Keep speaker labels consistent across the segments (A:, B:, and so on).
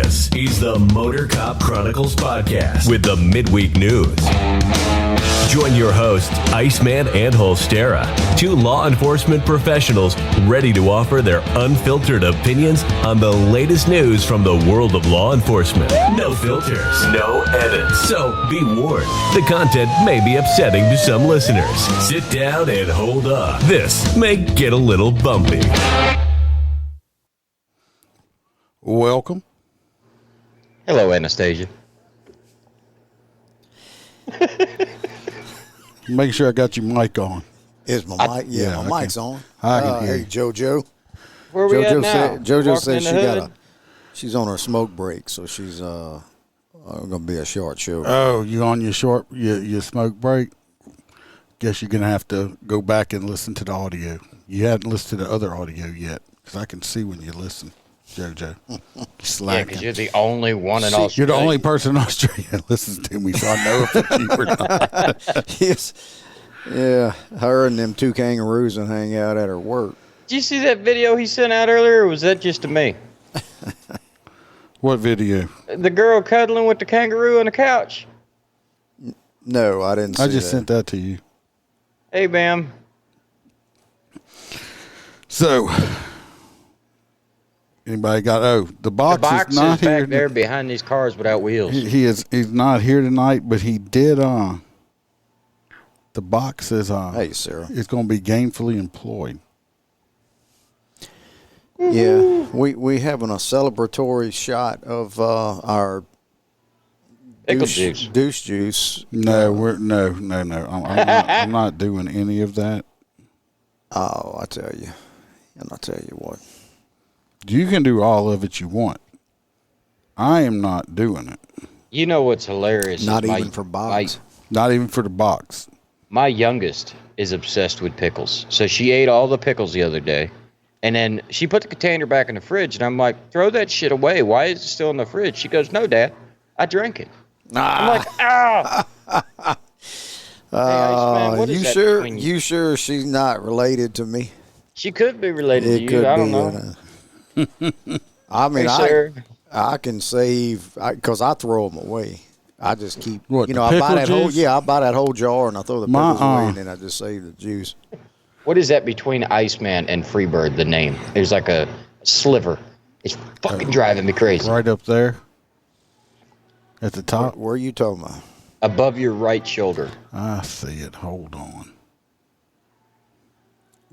A: This is the MOTORCOP Chronicles podcast with the midweek news. Join your hosts, Iceman and Holstera, two law enforcement professionals ready to offer their unfiltered opinions on the latest news from the world of law enforcement. No filters, no edits. So be warned, the content may be upsetting to some listeners. Sit down and hold up. This may get a little bumpy.
B: Welcome.
C: Hello, Anastasia.
B: Make sure I got your mic on.
D: Is my mic? Yeah, my mic's on.
B: I can hear
D: Hey,
B: you.
D: JoJo.
C: Where are we at now?
D: JoJo said she's on her smoke break, so she's gonna be a short show.
B: Oh, you on your smoke break? Guess you're gonna have to go back and listen to the audio. You hadn't listened to the other audio yet, because I can see when you listen, JoJo.
C: Yeah, because you're the only one in Australia.
B: You're the only person in Australia that listens to me, so I know if it's you or not.
D: Yes. Yeah, her and them two kangaroos will hang out at her work.
C: Did you see that video he sent out earlier, or was that just to me?
B: What video?
C: The girl cuddling with the kangaroo on the couch.
D: No, I didn't see
B: I just
D: that.
B: sent that to you.
C: Hey, Bam.
B: So, anybody got? The box
C: The
B: is not
C: back
B: here.
C: there behind these cars without wheels.
B: He's not here tonight, but he did. The box is
D: Hey, Sarah.
B: It's going to be gainfully employed.
D: Yeah, we having a celebratory shot of our
C: Pickle juice.
D: Deuce juice.
B: No, no. I'm not doing any of that.
D: Oh, I tell you, and I tell you what.
B: You can do all of it you want. I am not doing it.
C: You know what's hilarious?
D: Not even for box.
B: Not even for the box.
C: My youngest is obsessed with pickles. So she ate all the pickles the other day. And then she put the container back in the fridge. And I'm like, throw that shit away. Why is it still in the fridge? She goes, no, Dad. I drank it. I'm like, ah. Hey, Iceman, what is
D: You
C: that
D: sure?
C: between
D: You sure she's not related to me?
C: She could be related to you. I don't know.
D: I mean,
C: Hey, sir.
D: I can save because I throw them away. I just keep,
B: What, the
D: I buy
B: pickle
D: that whole,
B: juice?
D: I buy that whole jar and I throw the pickles away and then I just save the juice.
C: What is that between Iceman and Freebird, the name? There's like a sliver. It's fucking driving me crazy.
B: Right up there. At the top.
D: Where are you talking about?
C: Above your right shoulder.
B: I see it. Hold on.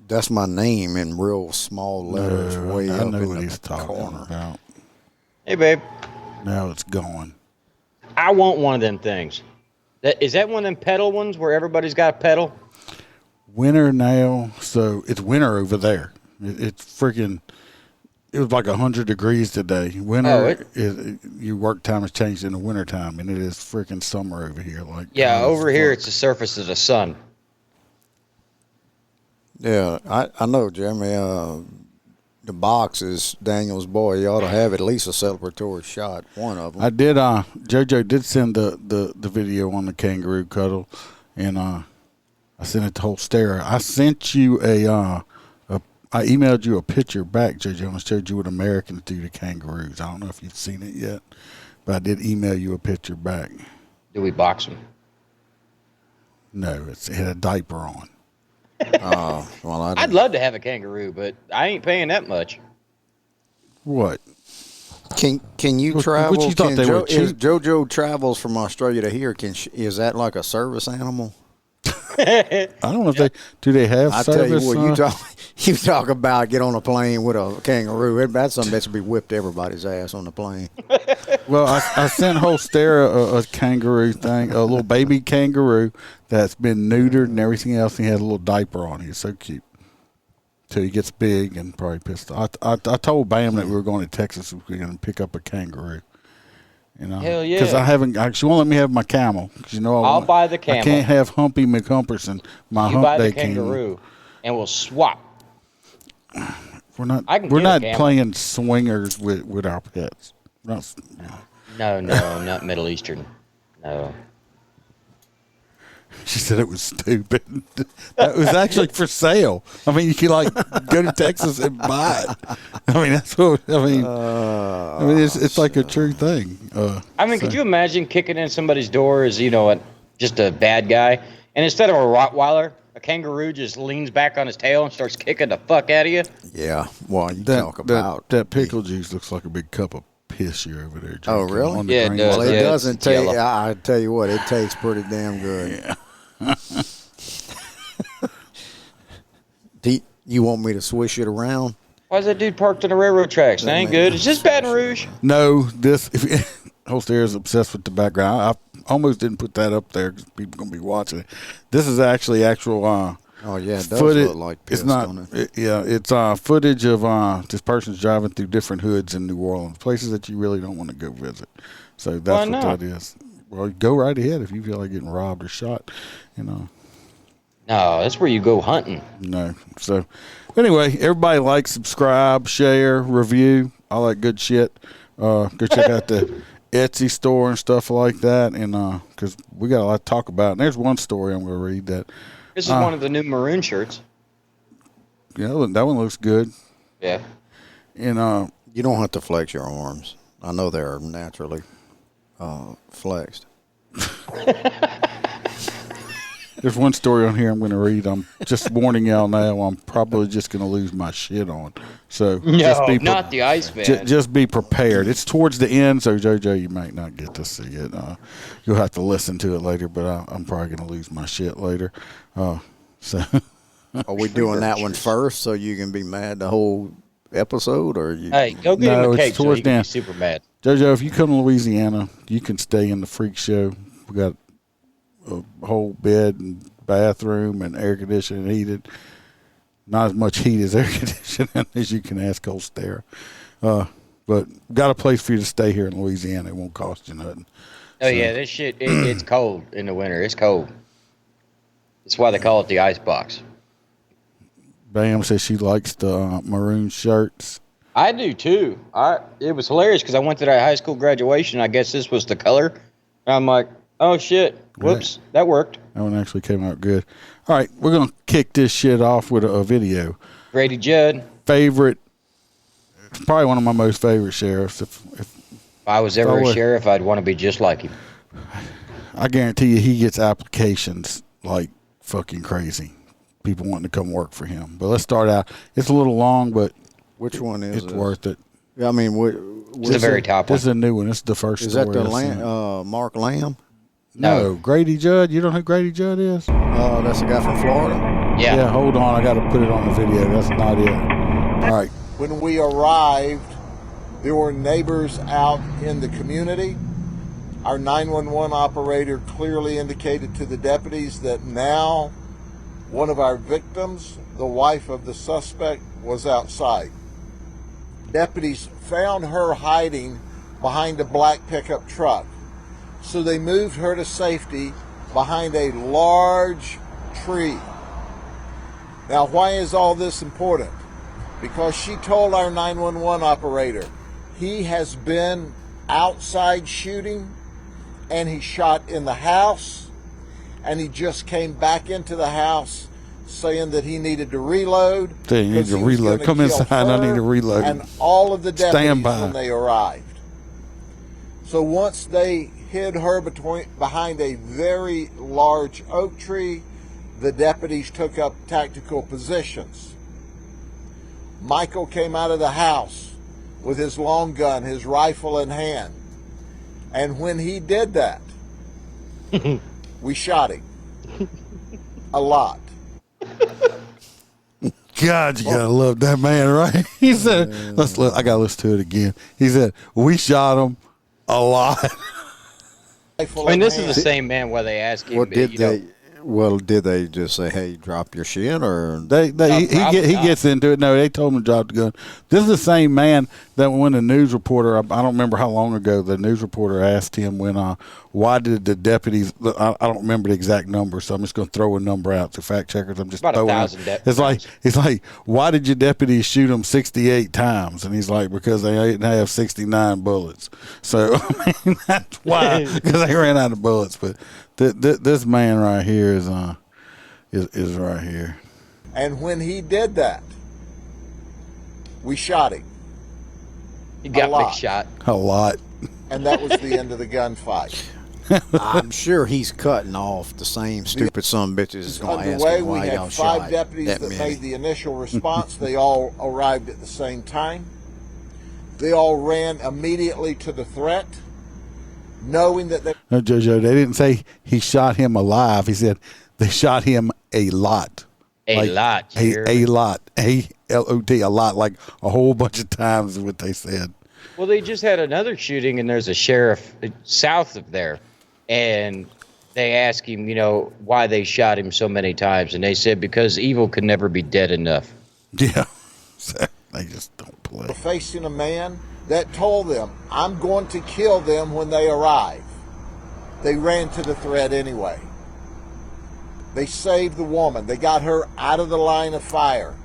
D: That's my name in real small letters way
B: I
D: up
B: know
D: in
B: what
D: the
B: he's talking
D: corner.
B: about.
C: Hey, babe.
B: Now it's gone.
C: I want one of them things. Is that one of them pedal ones where everybody's got a pedal?
B: Winter now, so it's winter over there. It's freaking. It was like 100 degrees today. Winter, your work time has changed in the winter time, and it is freaking summer over here. Like
C: Over here it's the surface of the sun.
D: Yeah, I know, Jeremy. The box is Daniel's boy. You ought to have at least a celebratory shot. One of them.
B: I did. JoJo did send the video on the kangaroo cuddle, and I sent it to Holstera. I sent you I emailed you a picture back, JoJo, and showed you what Americans do to kangaroos. I don't know if you've seen it yet, but I did email you a picture back.
C: Do we box them?
B: No, it had a diaper on.
D: Well,
C: I'd love to have a kangaroo, but I ain't paying that much.
B: What?
D: Can you
B: What
D: travel?
B: you thought they were
D: If
B: cheap?
D: JoJo travels from Australia to here, is that like a service animal?
B: I don't know if they have
D: I
B: service.
D: tell you what, you talk about get on a plane with a kangaroo. That's something that should be whipped everybody's ass on the plane.
B: Well, I sent Holstera a kangaroo thing, a little baby kangaroo that's been neutered and everything else. And he had a little diaper on. He's so cute. Till he gets big and probably pissed off. I told Bam that we were going to Texas. We were going to pick up a kangaroo. You know,
C: Hell yeah.
B: Because she won't let me have my camel. 'Cause
C: I'll buy the camel.
B: I can't have Humpy McHumperson. My
C: You
B: hump
C: buy
B: day
C: the kangaroo, and we'll swap.
B: We're not
C: I can
B: we're
C: get a
B: not
C: camel.
B: playing swingers with our pets.
C: No, not Middle Eastern. No.
B: She said it was stupid. That was actually for sale. I mean, you can like go to Texas and buy it. I mean, that's what I mean. It's like a true thing.
C: Could you imagine kicking in somebody's door as just a bad guy, and instead of a Rottweiler, a kangaroo just leans back on his tail and starts kicking the fuck out of you?
D: Yeah. Well, you talk about
B: that pickle juice looks like a big cup of piss you're over there drinking.
D: Oh, really?
C: Yeah, it does.
D: Well, it doesn't take.
C: yellow.
D: I tell you what, it tastes pretty damn good.
B: Yeah.
D: You want me to swish it around?
C: Why is that dude parked on the railroad tracks? That ain't good. Is this Baton Rouge?
B: No, Holster is obsessed with the background. I almost didn't put that up there because people are going to be watching it. This is actually actual
D: Oh, yeah, it does
B: footage.
D: look like piss,
B: It's not.
D: don't it?
B: It's footage of this person's driving through different hoods in New Orleans, places that you really don't want to go visit. So that's what that is. Well, go right ahead if you feel like getting robbed or shot.
C: No, that's where you go hunting.
B: No. So anyway, everybody like, subscribe, share, review, all that good shit. Go check out the Etsy store and stuff like that, and because we got a lot to talk about. And there's one story I'm going to read that.
C: This is one of the new maroon shirts.
B: Yeah, that one looks good.
C: Yeah.
B: And
D: You don't have to flex your arms. I know they're naturally flexed.
B: there's one story on here I'm going to read. I'm just warning y'all now. I'm probably just going to lose my shit on. So
C: not the Iceman.
B: Just be prepared. It's towards the end, so JoJo, you might not get to see it. You'll have to listen to it later, but I'm probably going to lose my shit later. So
D: Are we doing that one first so you can be mad the whole episode, or you?
C: Hey, go get him a cake so he can
B: down.
C: be super mad.
B: JoJo, if you come to Louisiana, you can stay in the freak show. We got a whole bed and bathroom and air conditioning and heated. Not as much heat as air conditioning as you can ask Holster. But got a place for you to stay here in Louisiana. It won't cost you nothing.
C: Oh, yeah, this shit, it's cold in the winter. It's cold. That's why they call it the ice box.
B: Bam says she likes the maroon shirts.
C: I do, too. It was hilarious because I went to that high school graduation. I guess this was the color. And I'm like, oh, shit. Whoops. That worked.
B: That one actually came out good. All right, we're going to kick this shit off with a video.
C: Grady Judd.
B: Favorite, probably one of my most favorite sheriffs. If
C: I was ever a sheriff, I'd want to be just like him.
B: I guarantee you he gets applications like fucking crazy. People wanting to come work for him. But let's start out. It's a little long, but
D: which one is
B: it's worth it.
D: I mean,
C: it's the very top one.
B: This is a new one. This is the first
D: Is
B: story.
D: that the Mark Lamb?
B: No, Grady Judd. You don't know who Grady Judd is?
D: Oh, that's the guy from Florida?
C: Yeah.
B: Yeah, hold on. I got to put it on the video. That's not it. All right.
E: When we arrived, there were neighbors out in the community. Our 911 operator clearly indicated to the deputies that now one of our victims, the wife of the suspect, was outside. Deputies found her hiding behind a black pickup truck. So they moved her to safety behind a large tree. Now, why is all this important? Because she told our 911 operator he has been outside shooting, and he shot in the house, and he just came back into the house saying that he needed to reload.
B: You need to reload. Come inside. I need to reload.
E: And all of the deputies
B: Stand by.
E: when they arrived. So once they hid her behind a very large oak tree, the deputies took up tactical positions. Michael came out of the house with his long gun, his rifle in hand. And when he did that, we shot him. A lot.
B: God, you gotta love that man, right? He said, I gotta listen to it again. He said, we shot him a lot.
C: I mean, this is the same man where they ask him.
D: Did they just say, "Hey, drop your shit," or
B: he gets into it? No, they told him to drop the gun. This is the same man that when the news reporter, I don't remember how long ago, the news reporter asked him why did the deputies, I don't remember the exact number, so I'm just going to throw a number out to fact checkers. I'm just
C: About
B: throwing
C: 1,000
B: it.
C: deputies.
B: He's like, why did your deputies shoot him 68 times? And he's like, because they didn't have 69 bullets. So, I mean, that's why, because they ran out of bullets. But this man right here is right here.
E: And when he did that, we shot him.
C: He got
E: A lot.
C: big shot.
B: A lot.
E: And that was the end of the gunfight.
D: I'm sure he's cutting off the same stupid son of bitches is going to ask
E: Underway,
D: him
E: we
D: why y'all
E: had
D: shot
E: 5 deputies that
D: many.
E: made the initial response. They all arrived at the same time. They all ran immediately to the threat, knowing that they...
B: No, JoJo, they didn't say he shot him alive. He said they shot him a lot.
C: A lot.
B: A lot. A-L-O-T, a lot. Like a whole bunch of times is what they said.
C: Well, they just had another shooting, and there's a sheriff south of there, and they asked him, why they shot him so many times, and they said because evil could never be dead enough.
B: Yeah. They just don't play.
E: were facing a man that told them, I'm going to kill them when they arrive. They ran to the threat anyway. They saved the woman. They got her out of the line of fire.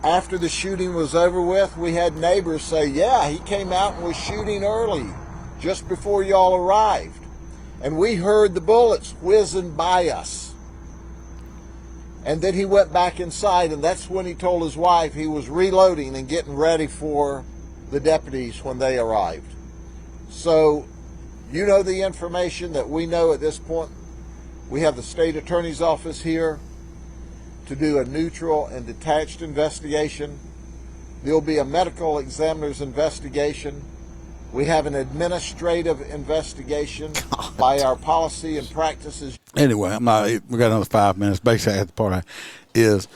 E: After the shooting was over with, we had neighbors say, yeah, he came out and was shooting early, just before y'all arrived. And we heard the bullets whizzing by us. And then he went back inside, and that's when he told his wife he was reloading and getting ready for the deputies when they arrived. So, you know the information that we know at this point. We have the state attorney's office here to do a neutral and detached investigation. There'll be a medical examiner's investigation. We have an administrative investigation by our policy and practices.
B: Anyway, we got another 5 minutes. Basically, the part is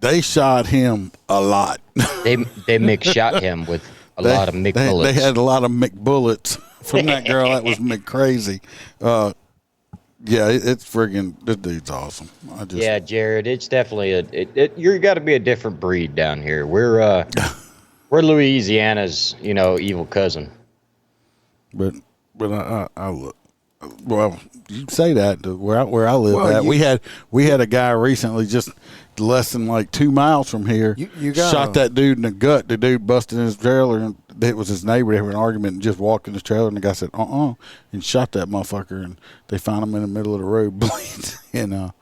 B: they shot him a lot.
C: They McShot him with a lot of McBullets.
B: They had a lot of McBullets from that girl. That was McCrazy. Yeah, it's friggin', this dude's awesome.
C: Yeah, Jared, it's definitely you got to be a different breed down here. We're Louisiana's, evil cousin.
B: But I look. Well, you say that where I live we had a guy recently just less than like 2 miles from here. Shot that dude in the gut. The dude busted in his trailer, and it was his neighbor. They had an argument and just walked in his trailer, and the guy said, and shot that motherfucker, and they found him in the middle of the road bleeding. And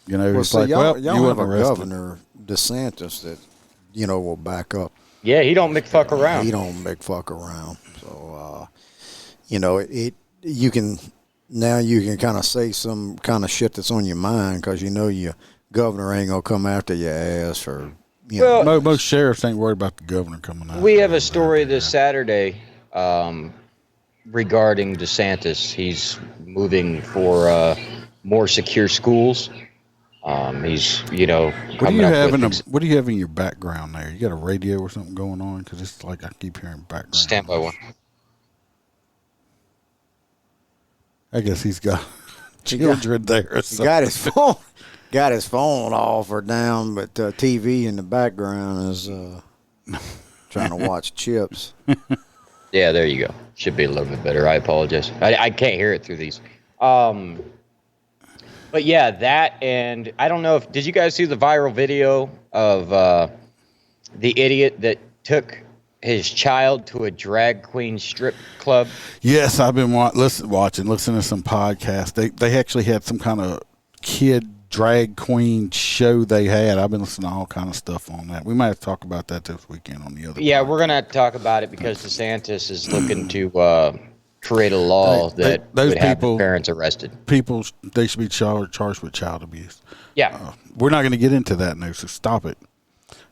B: it's like,
D: y'all
B: you
D: have
B: wasn't
D: a
B: arrested.
D: Governor DeSantis that will back up.
C: Yeah, he don't McFuck around.
D: He don't McFuck around. So you can kind of say some kind of shit that's on your mind because your governor ain't gonna come after your ass or.
B: Most sheriffs ain't worried about the governor coming out.
C: We have a story this Saturday regarding DeSantis. He's moving for more secure schools. He's,
B: What do you have in your background there? You got a radio or something going on? Because it's like I keep hearing background.
C: Stand by one.
B: I guess he's got children there. Or
D: he got his phone. Got his phone off or down, but TV in the background is trying to watch Chips.
C: Yeah, there you go. Should be a little bit better. I apologize. I can't hear it through these. But yeah, that, and I don't know did you guys see the viral video of the idiot that took his child to a drag queen strip club?
B: Yes, I've been listening to some podcasts. They actually had some kind of kid drag queen show they had. I've been listening to all kind of stuff on that. We might have to talk about that this weekend on the other.
C: Yeah, we're gonna have to talk about it because DeSantis is looking to create a law that would have the parents arrested.
B: People, they should be charged with child abuse.
C: Yeah,
B: we're not going to get into that now, so stop it.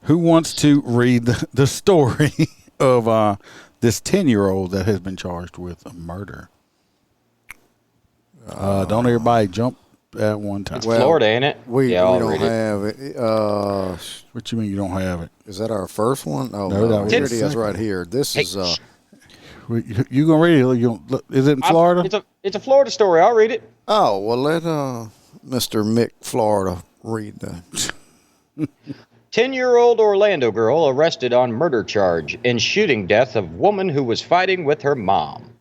B: Who wants to read the story of this 10-year-old that has been charged with a murder? Don't everybody jump at one time.
C: It's Florida, ain't it?
D: We don't have it.
B: What you mean you don't have it?
D: Is that our first one? Oh,
B: no,
D: here it is right here. This is.
B: You gonna read it? Is it in Florida?
C: It's a Florida story. I'll read it.
D: Oh, well, let Mr. Mick Florida read that.
C: 10-year-old Orlando girl arrested on murder charge in shooting death of woman who was fighting with her mom.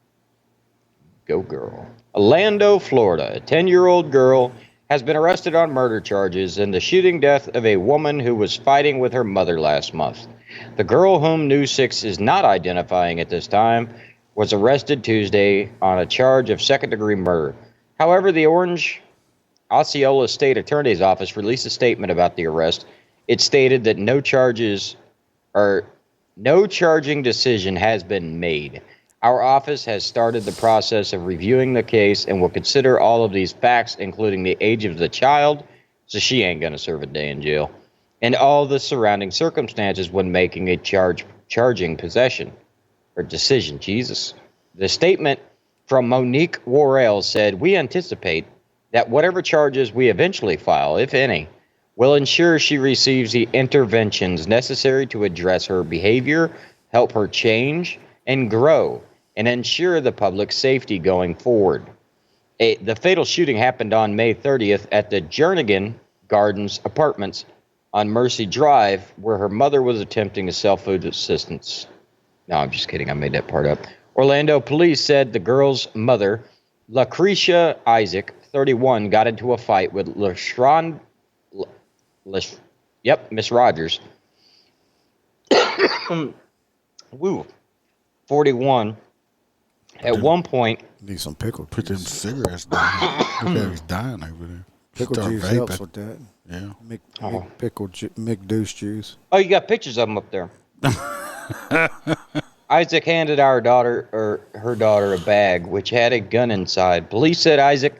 C: Go girl. Orlando, Florida. A 10-year-old girl has been arrested on murder charges in the shooting death of a woman who was fighting with her mother last month. The girl, whom News 6 is not identifying at this time, was arrested Tuesday on a charge of second-degree murder. However, the Orange Osceola State Attorney's Office released a statement about the arrest. It stated that no charging decision has been made. Our office has started the process of reviewing the case and will consider all of these facts, including the age of the child, so she ain't going to serve a day in jail, and all the surrounding circumstances when making a charging possession or decision. Jesus. The statement from Monique Worrell said, "We anticipate that whatever charges we eventually file, if any, will ensure she receives the interventions necessary to address her behavior, help her change and grow, and ensure the public's safety going forward." The fatal shooting happened on May 30th at the Jernigan Gardens Apartments on Mercy Drive, where her mother was attempting to sell food assistance. No, I'm just kidding. I made that part up. Orlando police said the girl's mother, Lucretia Isaac, 31, got into a fight with Miss Rogers. Woo. 41. At one point,
D: Need some pickle
B: Put them
D: juice.
B: cigarettes down. Look how he's dying over there.
D: Pickle
B: Start
D: juice
B: vaping.
D: helps with that.
B: Yeah.
D: Mick Deuce juice.
C: oh, you got pictures of them up there. Isaac handed her daughter a bag which had a gun inside. Police said Isaac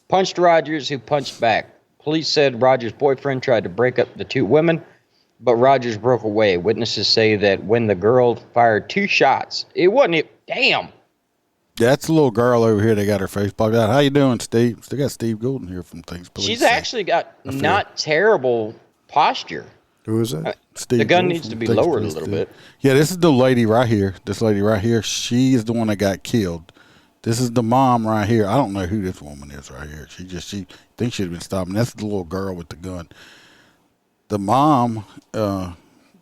C: punched Rogers, who punched back. Police said Rogers' boyfriend tried to break up the two women, but Rogers broke away. Witnesses say that when the girl fired 2 shots, it wasn't it. Damn.
B: Yeah, that's a little girl over here. They got her face blocked out. How you doing, Steve? Still got Steve Golden here from Things Police.
C: She's actually got not terrible posture.
D: Who is that?
B: Steve
C: The gun
B: Golden
C: needs
B: from
C: to be
B: Things
C: lowered a
B: Police
C: little
B: did.
C: bit.
B: Yeah, this is the lady right here. This lady right here. She is the one that got killed. This is the mom right here. I don't know who this woman is right here. She thinks she'd been stopped. And that's the little girl with the gun. The mom ought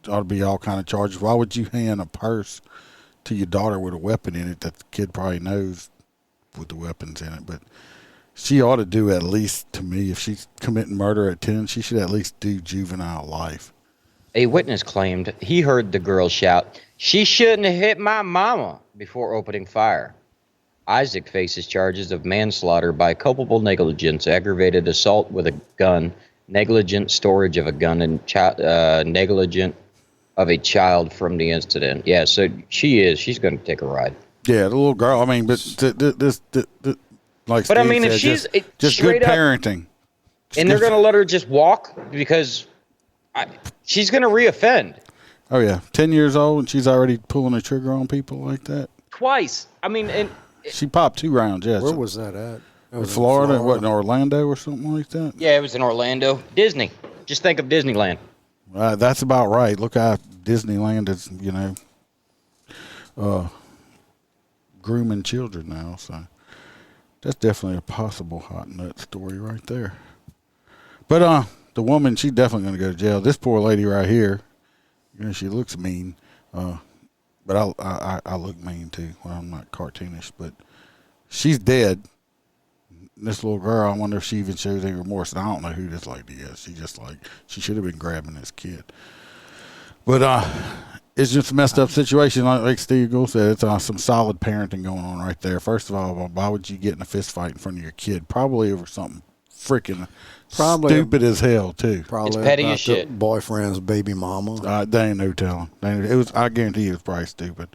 B: to be all kind of charges. Why would you hand a purse to your daughter with a weapon in it that the kid probably knows with the weapons in it? But she ought to do, at least to me, if she's committing murder at 10, she should at least do juvenile life.
C: A witness claimed he heard the girl shout, "She shouldn't have hit my mama," before opening fire. Isaac faces charges of manslaughter by culpable negligence, aggravated assault with a gun, negligent storage of a gun, and negligent of a child from the incident. Yeah, so she's going to take a ride.
B: Yeah, the little girl. I mean, but this like
C: But I
B: Steve
C: mean, if
B: said,
C: she's
B: just
C: straight
B: good
C: up,
B: parenting,
C: and they're going to let her just walk because she's going to reoffend.
B: Oh yeah, 10 years old and she's already pulling the trigger on people like that.
C: Twice. I mean, and
B: She popped 2 rounds. Yeah,
D: Where was that at? That was in
B: Florida? What, in Orlando or something like that?
C: yeah, it was in Orlando. Disney. Just think of Disneyland.
B: That's about right. Look how Disneyland is, grooming children now. So that's definitely a possible hot nut story right there. But the woman, she's definitely going to go to jail. This poor lady right here, she looks mean. But I look mean too. Well, I'm not cartoonish, but she's dead. This little girl, I wonder if she even shows any remorse. And I don't know who this lady is. She should have been grabbing this kid. But it's just a messed up situation. Like Steve Gould said, it's some solid parenting going on right there. First of all, why would you get in a fist fight in front of your kid? Probably over something freaking stupid as hell too.
D: Probably
C: It's petty
D: about
C: as shit.
D: the boyfriend's baby mama.
B: They ain't no telling. I guarantee it was probably stupid.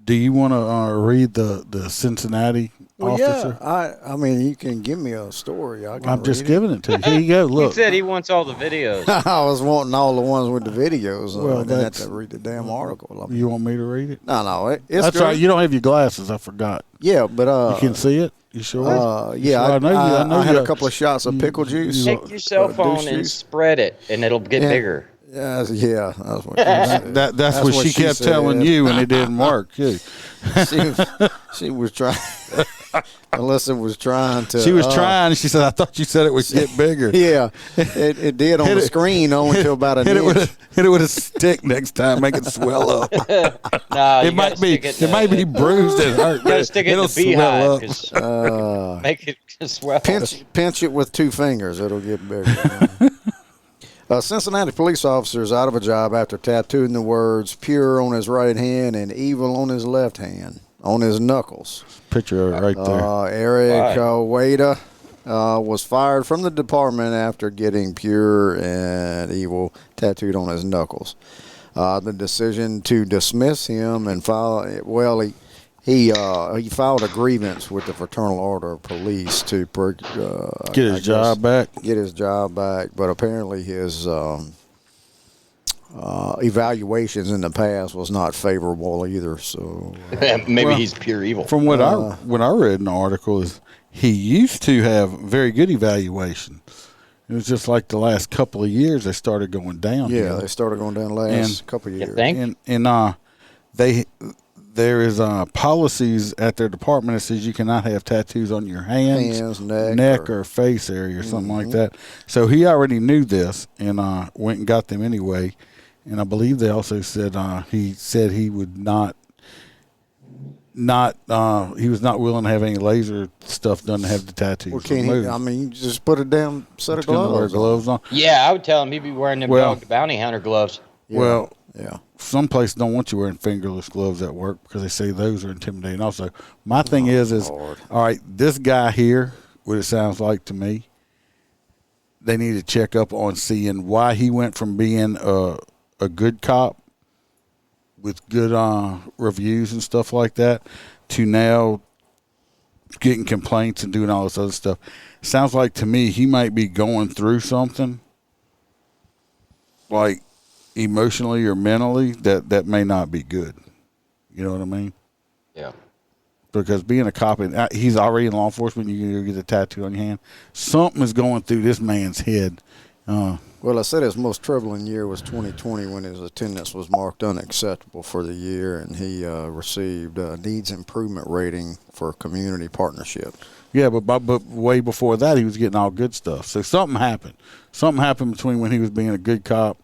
B: Do you want to read the Cincinnati officer?
D: Yeah, I mean, you can give me a story.
B: I'm just giving it to you. Here you go.
C: He
B: Look.
C: said he wants all the videos.
D: I was wanting all the ones with the videos.
B: Well,
D: I didn't have
B: that's-
D: to read the damn article.
B: You want me to read it?
D: No, it's
B: That's
D: good.
B: right. You don't have your glasses. I forgot.
D: Yeah, but
B: You can see it. You sure?
D: yeah,
B: I know you. I know
D: I had
B: you.
D: a couple of shots of pickle juice.
C: Take your cell phone and
D: juice.
C: spread it, and it'll get bigger.
D: Yeah, that's what she said.
B: That's what she kept telling you, and it didn't work. Too.
D: She was trying. Melissa was trying to.
B: She was trying. She said, "I thought you said it would get bigger."
D: Yeah, it did on the screen only until about an inch.
B: Hit it with a stick next time, make it swell up.
C: No,
B: it might be. It might be bruised and hurt.
C: You gotta stick it in the beehive. Make it swell.
D: Pinch it with 2 fingers. It'll get bigger. Cincinnati police officer is out of a job after tattooing the words "pure" on his right hand and "evil" on his left hand on his knuckles.
B: Picture right there.
D: Eric Wada was fired from the department after getting "pure" and "evil" tattooed on his knuckles. The decision to dismiss him and file he filed a grievance with the Fraternal Order of Police to
B: get his job back.
D: Get his job back, but apparently his evaluations in the past was not favorable either. So
C: maybe he's pure evil.
B: From what I read in the article is he used to have very good evaluation. It was just like the last couple of years they started going down.
D: Yeah, they started going down the last couple of years.
B: There is policies at their department that says you cannot have tattoos on your hands neck or face area or something like that. So he already knew this and went and got them anyway. And I believe they also said he would not he was not willing to have any laser stuff done to have the tattoos.
D: Well, can't he? I mean, you just put a damn set of gloves on.
C: Yeah, I would tell him he'd be wearing them dog bounty hunter gloves.
B: Yeah. Well, yeah. Some places don't want you wearing fingerless gloves at work because they say those are intimidating. Also, my thing is all right, this guy here, what it sounds like to me, they need to check up on seeing why he went from being a good cop with good reviews and stuff like that to now getting complaints and doing all this other stuff. Sounds like to me he might be going through something like emotionally or mentally that may not be good. You know what I mean?
C: Yeah.
B: Because being a cop, and he's already in law enforcement, you can go get a tattoo on your hand. Something is going through this man's head.
D: Well, I said his most troubling year was 2020 when his attendance was marked unacceptable for the year, and he received a needs improvement rating for community partnership.
B: Yeah, but way before that, he was getting all good stuff. So something happened. Something happened between when he was being a good cop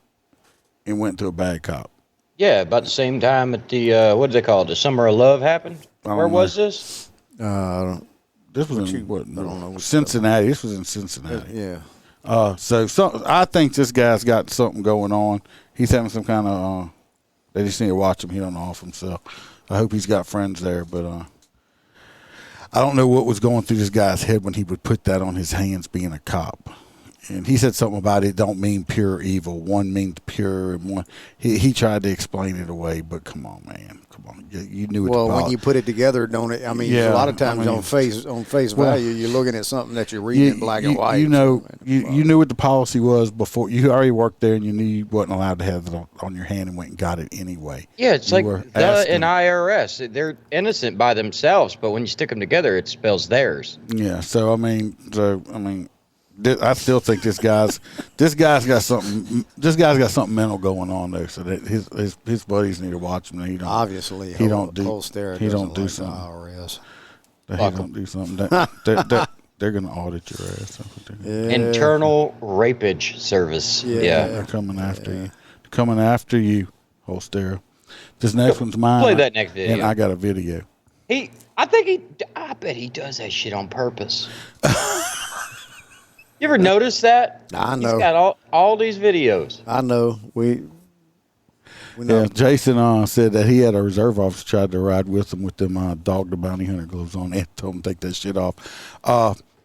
B: and went to a bad cop.
C: Yeah, about the same time at the, what do they call it, the Summer of Love happened? Where was this?
B: This was in Cincinnati. This was in Cincinnati.
D: Yeah.
B: So I think this guy's got something going on. He's having some kind of, they just need to watch him. He don't know off himself. I hope he's got friends there, but I don't know what was going through this guy's head when he would put that on his hands being a cop. And he said something about it don't mean pure evil. One means pure, and one. He tried to explain it away, but come on, man, come on. You knew it.
D: Well, when you put it together, don't it? I mean, a lot of times on face value, you're looking at something that you're reading in black and white.
B: You know, you knew what the policy was before. You already worked there, and you knew you wasn't allowed to have it on your hand, and went and got it anyway.
C: Yeah, it's like an IRS. They're innocent by themselves, but when you stick them together, it spells theirs.
B: Yeah. So I mean. I still think this guy's got something. This guy's got something mental going on there. So that his buddies need to watch him. He don't,
D: obviously
B: he don't do
D: something.
B: He don't do something. They're going to audit your ass.
D: Yeah.
C: Internal Rapage Service. Yeah.
B: They're coming after you. They're coming after you, Holstera. This next one's mine.
C: Play that next video.
B: And I got a video.
C: I bet he does that shit on purpose. You ever notice that?
D: I know.
C: He's got all these videos.
D: I know. We know.
B: Yeah, Jason said that he had a reserve officer tried to ride with him with them dog the bounty hunter gloves on and told him to take that shit off.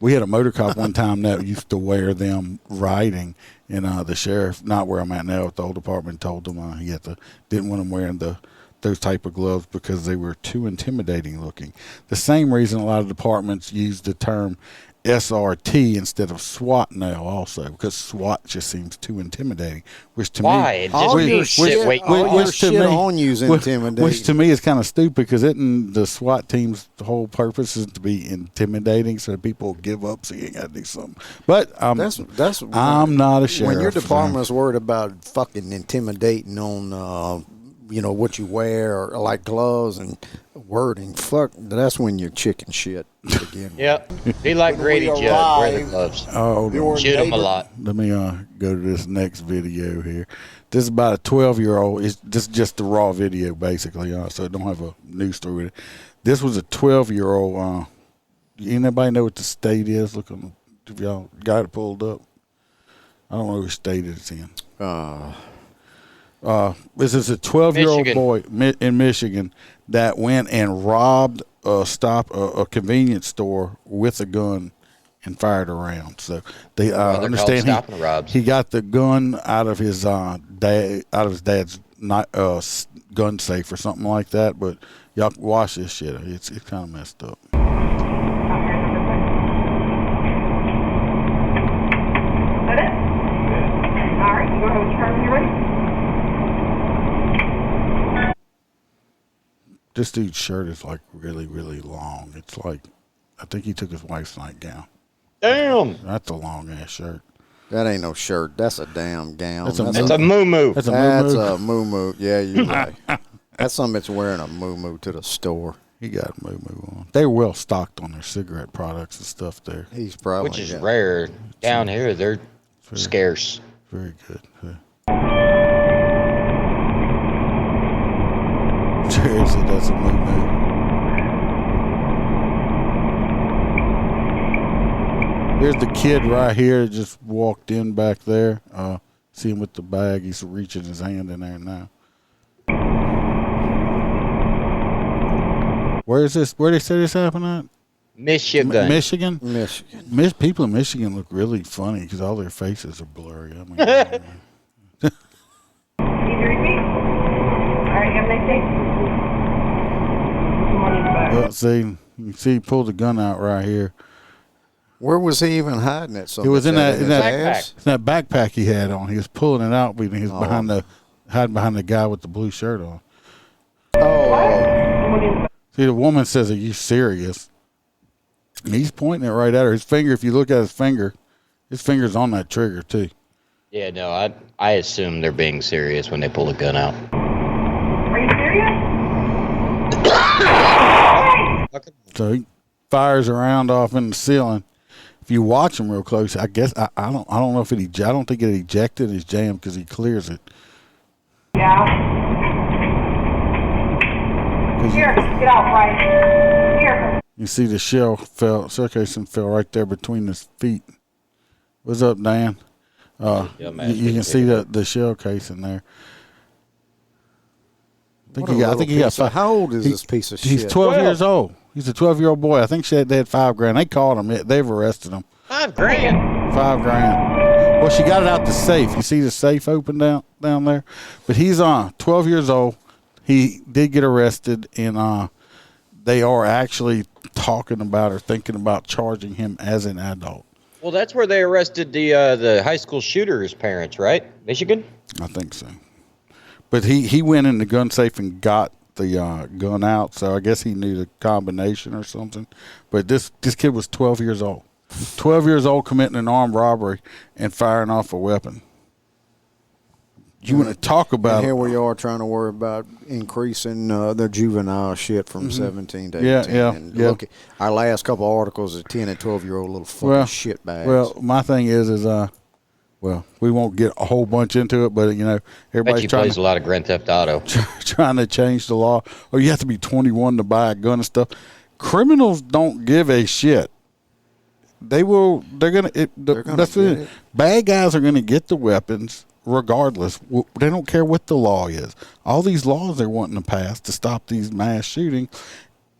B: We had a motor cop one time that used to wear them riding, and the sheriff, not where I'm at now, at the old department, told him he didn't want him wearing those type of gloves because they were too intimidating looking. The same reason a lot of departments use the term SRT instead of SWAT now also, because SWAT just seems too intimidating. Which to
C: Why?
B: me,
C: It just means shit waiting.
D: All your
B: to
D: shit
B: me-
D: on you's intimidating.
B: which to me is kind of stupid, because isn't the SWAT team's whole purpose is to be intimidating so that people give up so you ain't got to do something. But
D: That's
B: I'm not a sheriff.
D: When your department's worried about fucking intimidating on what you wear, or like gloves and wording, that's when you're chicken shit to begin with.
C: Yep. Be like Grady
E: we
C: Judd. Wear the
E: arrived-
C: gloves.
B: Oh,
E: There were
C: Shoot 'em a
E: neighbor-
C: lot.
B: let me go to this next video here. This is about a 12-year-old. This is just the raw video, basically, so it don't have a news story with it. This was a 12-year-old. Anybody know what the state is? Look on, if y'all got it pulled up. I don't know which state it's in. This is a 12-year-old boy in Michigan that went and robbed a convenience store with a gun and fired a round. So they understand
C: stopping robs.
B: he got the gun out of his dad's gun safe or something like that. But y'all watch this shit. It's kind of messed up.
F: That it? All right, you go ahead with your card when you're ready.
B: This dude's shirt is like really, really long. It's like, I think he took his wife's nightgown.
C: Damn.
B: That's a long ass shirt.
D: That ain't no shirt. That's a damn gown.
B: That's a
C: It's a moo-moo.
B: That's a
D: That's
B: moo-moo.
D: a moo-moo. Yeah, you're right. That's something that's wearing a moo-moo to the store.
B: He got a moo-moo on. They're well stocked on their cigarette products and stuff there.
D: He's probably
C: Which is
D: got-
C: rare. Down here, they're scarce.
B: Very good. Seriously, that's a moo-moo. Here's the kid right here that just walked in back there. See him with the bag. He's reaching his hand in there now. Where is this? Where they say this happened at?
C: Michigan.
B: Michigan?
D: Michigan.
B: People in Michigan look really funny because all their faces are blurry. I mean,
F: Need to repeat. All right, you have a nice day. Money in the bag.
B: well, you see, he pulled the gun out right here.
D: Where was he even hiding it?
B: It was in that
D: his
C: backpack.
D: ass?
B: It's that backpack he had on. He was pulling it out, but he was hiding behind the guy with the blue shirt on.
D: Oh,
F: Money in the bag.
B: See, the woman says, "Are you serious?" And he's pointing it right at her. His finger, if you look at his finger's on that trigger too.
C: Yeah, no, I assume they're being serious when they pull a gun out.
F: Are you serious?
B: So he fires a round off in the ceiling. If you watch him real close, I guess I don't know if I don't think it ejected his jam because he clears it.
F: Yeah. Here, get out, right. Here.
B: You see the shell casing fell right there between his feet. What's up, Dan?
C: Yeah, man,
B: you can see the shell casing there. I think he got
D: five. How old is this piece of shit?
B: He's 12 years old. He's a 12-year-old boy. I think they had $5,000. They caught him. They've arrested him.
C: $5,000.
B: $5,000. Well, she got it out the safe. You see the safe open down there? But he's 12 years old. He did get arrested, and they are actually talking about or thinking about charging him as an adult.
C: Well, that's where they arrested the high school shooter's parents, right? Michigan?
B: I think so. But he went in the gun safe and got the gun out, so I guess he knew the combination or something. But this kid was 12 years old. 12 years old committing an armed robbery and firing off a weapon. You want to talk about
D: And here we are trying to worry about increasing the juvenile shit from 17 to 18.
B: Yeah,
D: and
B: yeah.
D: Look, our last couple of articles are 10 and 12-year-old little fucking shit bags.
B: Well, my thing is we won't get a whole bunch into it, but
C: Bet
B: everybody's
C: you
B: trying
C: plays a lot of Grand Theft Auto.
B: trying to change the law. Or you have to be 21 to buy a gun and stuff. Criminals don't give a shit. They're gonna get it. Bad guys are gonna get the weapons regardless. They don't care what the law is. All these laws they're wanting to pass to stop these mass shootings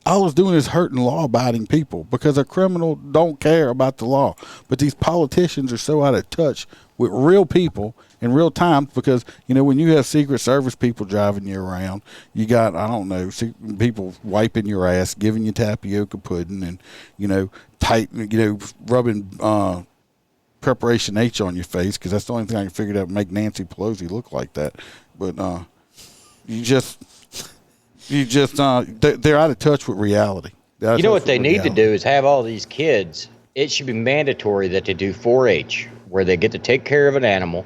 B: all it's doing is hurting law-abiding people because a criminal don't care about the law. But these politicians are so out of touch with real people in real time because, when you have Secret Service people driving you around, you got, I don't know, people wiping your ass, giving you tapioca pudding and, rubbing Preparation H on your face because that's the only thing I can figure out make Nancy Pelosi look like that. But they're out of touch with reality.
C: You know what they need to do is have all these kids. It should be mandatory that they do 4-H, where they get to take care of an animal,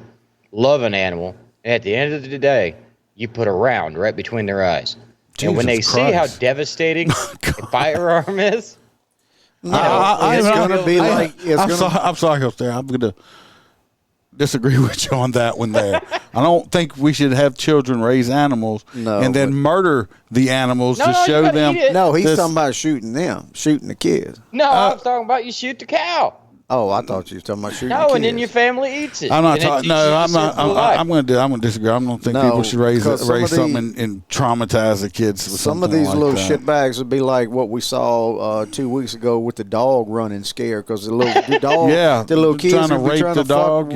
C: love an animal, and at the end of the day, you put a round right between their eyes. And when they see how devastating a firearm is,
D: it's going to be like.
B: I'm sorry, Hostera. I'm going to disagree with you on that one there. I don't think we should have children raise animals and then murder the animals to show them.
D: No, he's talking about shooting the kids.
C: No, I was talking about you shoot the cow.
D: Oh, I thought you were talking about shooting the
C: No,
D: kids.
C: and then your family eats it.
B: I'm not talking. No, I'm not. I'm going to disagree. I don't think people should raise something and traumatize the kids. With
D: some of these little shitbags would be like what we saw 2 weeks ago with the dog running scared because the little dog, the little kids
B: trying to rape the dog.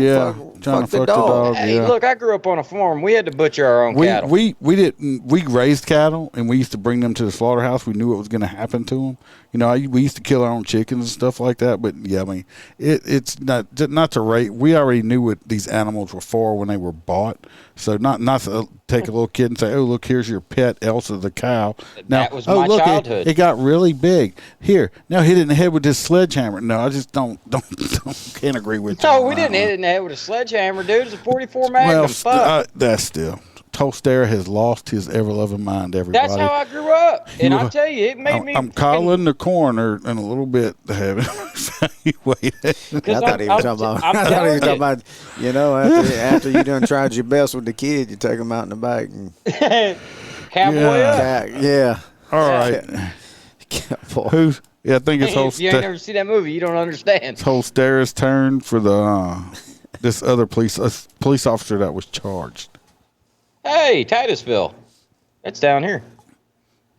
B: Trying to fuck the dog.
C: Hey, look, I grew up on a farm. We had to butcher our own cattle.
B: We didn't. We raised cattle and we used to bring them to the slaughterhouse. We knew what was going to happen to them. We used to kill our own chickens and stuff like that. But yeah, I mean, it's not to rape. We already knew what these animals were for when they were bought. So not to take a little kid and say, "Oh, look, here's your pet Elsa the cow." Now,
C: that was my childhood.
B: It got really big. Here, now hit it in the head with this sledgehammer. No, I just can't agree with you.
C: No, we didn't hit it in the head with a sledgehammer, dude. It's a 44 Magnum.
B: Well, that's still. Tolstera has lost his ever-loving mind, everybody.
C: That's how I grew up. And I'll tell you, it made me...
B: I'm calling the coroner in a little bit to have him evaluated.
D: I thought he was talking about, after you done tried your best with the kid, you take him out in the back. And
C: Cowboy up?
D: Yeah.
B: All right.
D: Cowboy.
B: I think it's
C: If you ain't never seen that movie, you don't understand.
B: It's Tolstera's turn for the this other police officer that was charged.
C: Hey, Titusville. That's down here.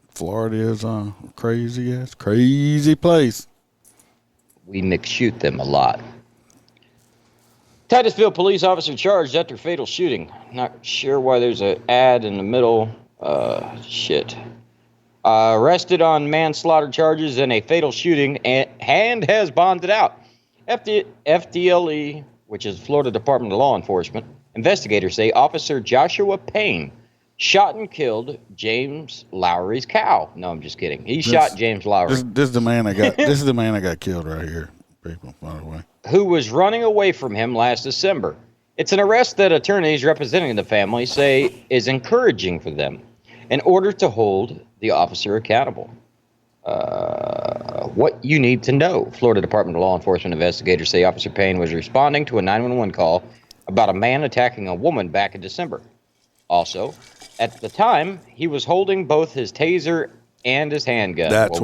B: Florida is a crazy place.
C: We McShoot them a lot. Titusville police officer charged after fatal shooting. Not sure why there's an ad in the middle. Arrested on manslaughter charges in a fatal shooting and has bonded out. FDLE, which is Florida Department of Law Enforcement, investigators say Officer Joshua Payne shot and killed James Lowry's cow. No, I'm just kidding. He shot James Lowry.
B: This is the man that got killed right here, people, by the way.
C: Who was running away from him last December. It's an arrest that attorneys representing the family say is encouraging for them in order to hold the officer accountable. What you need to know. Florida Department of Law Enforcement investigators say Officer Payne was responding to a 911 call about a man attacking a woman back in December. Also, at the time, he was holding both his taser and his handgun.
B: That's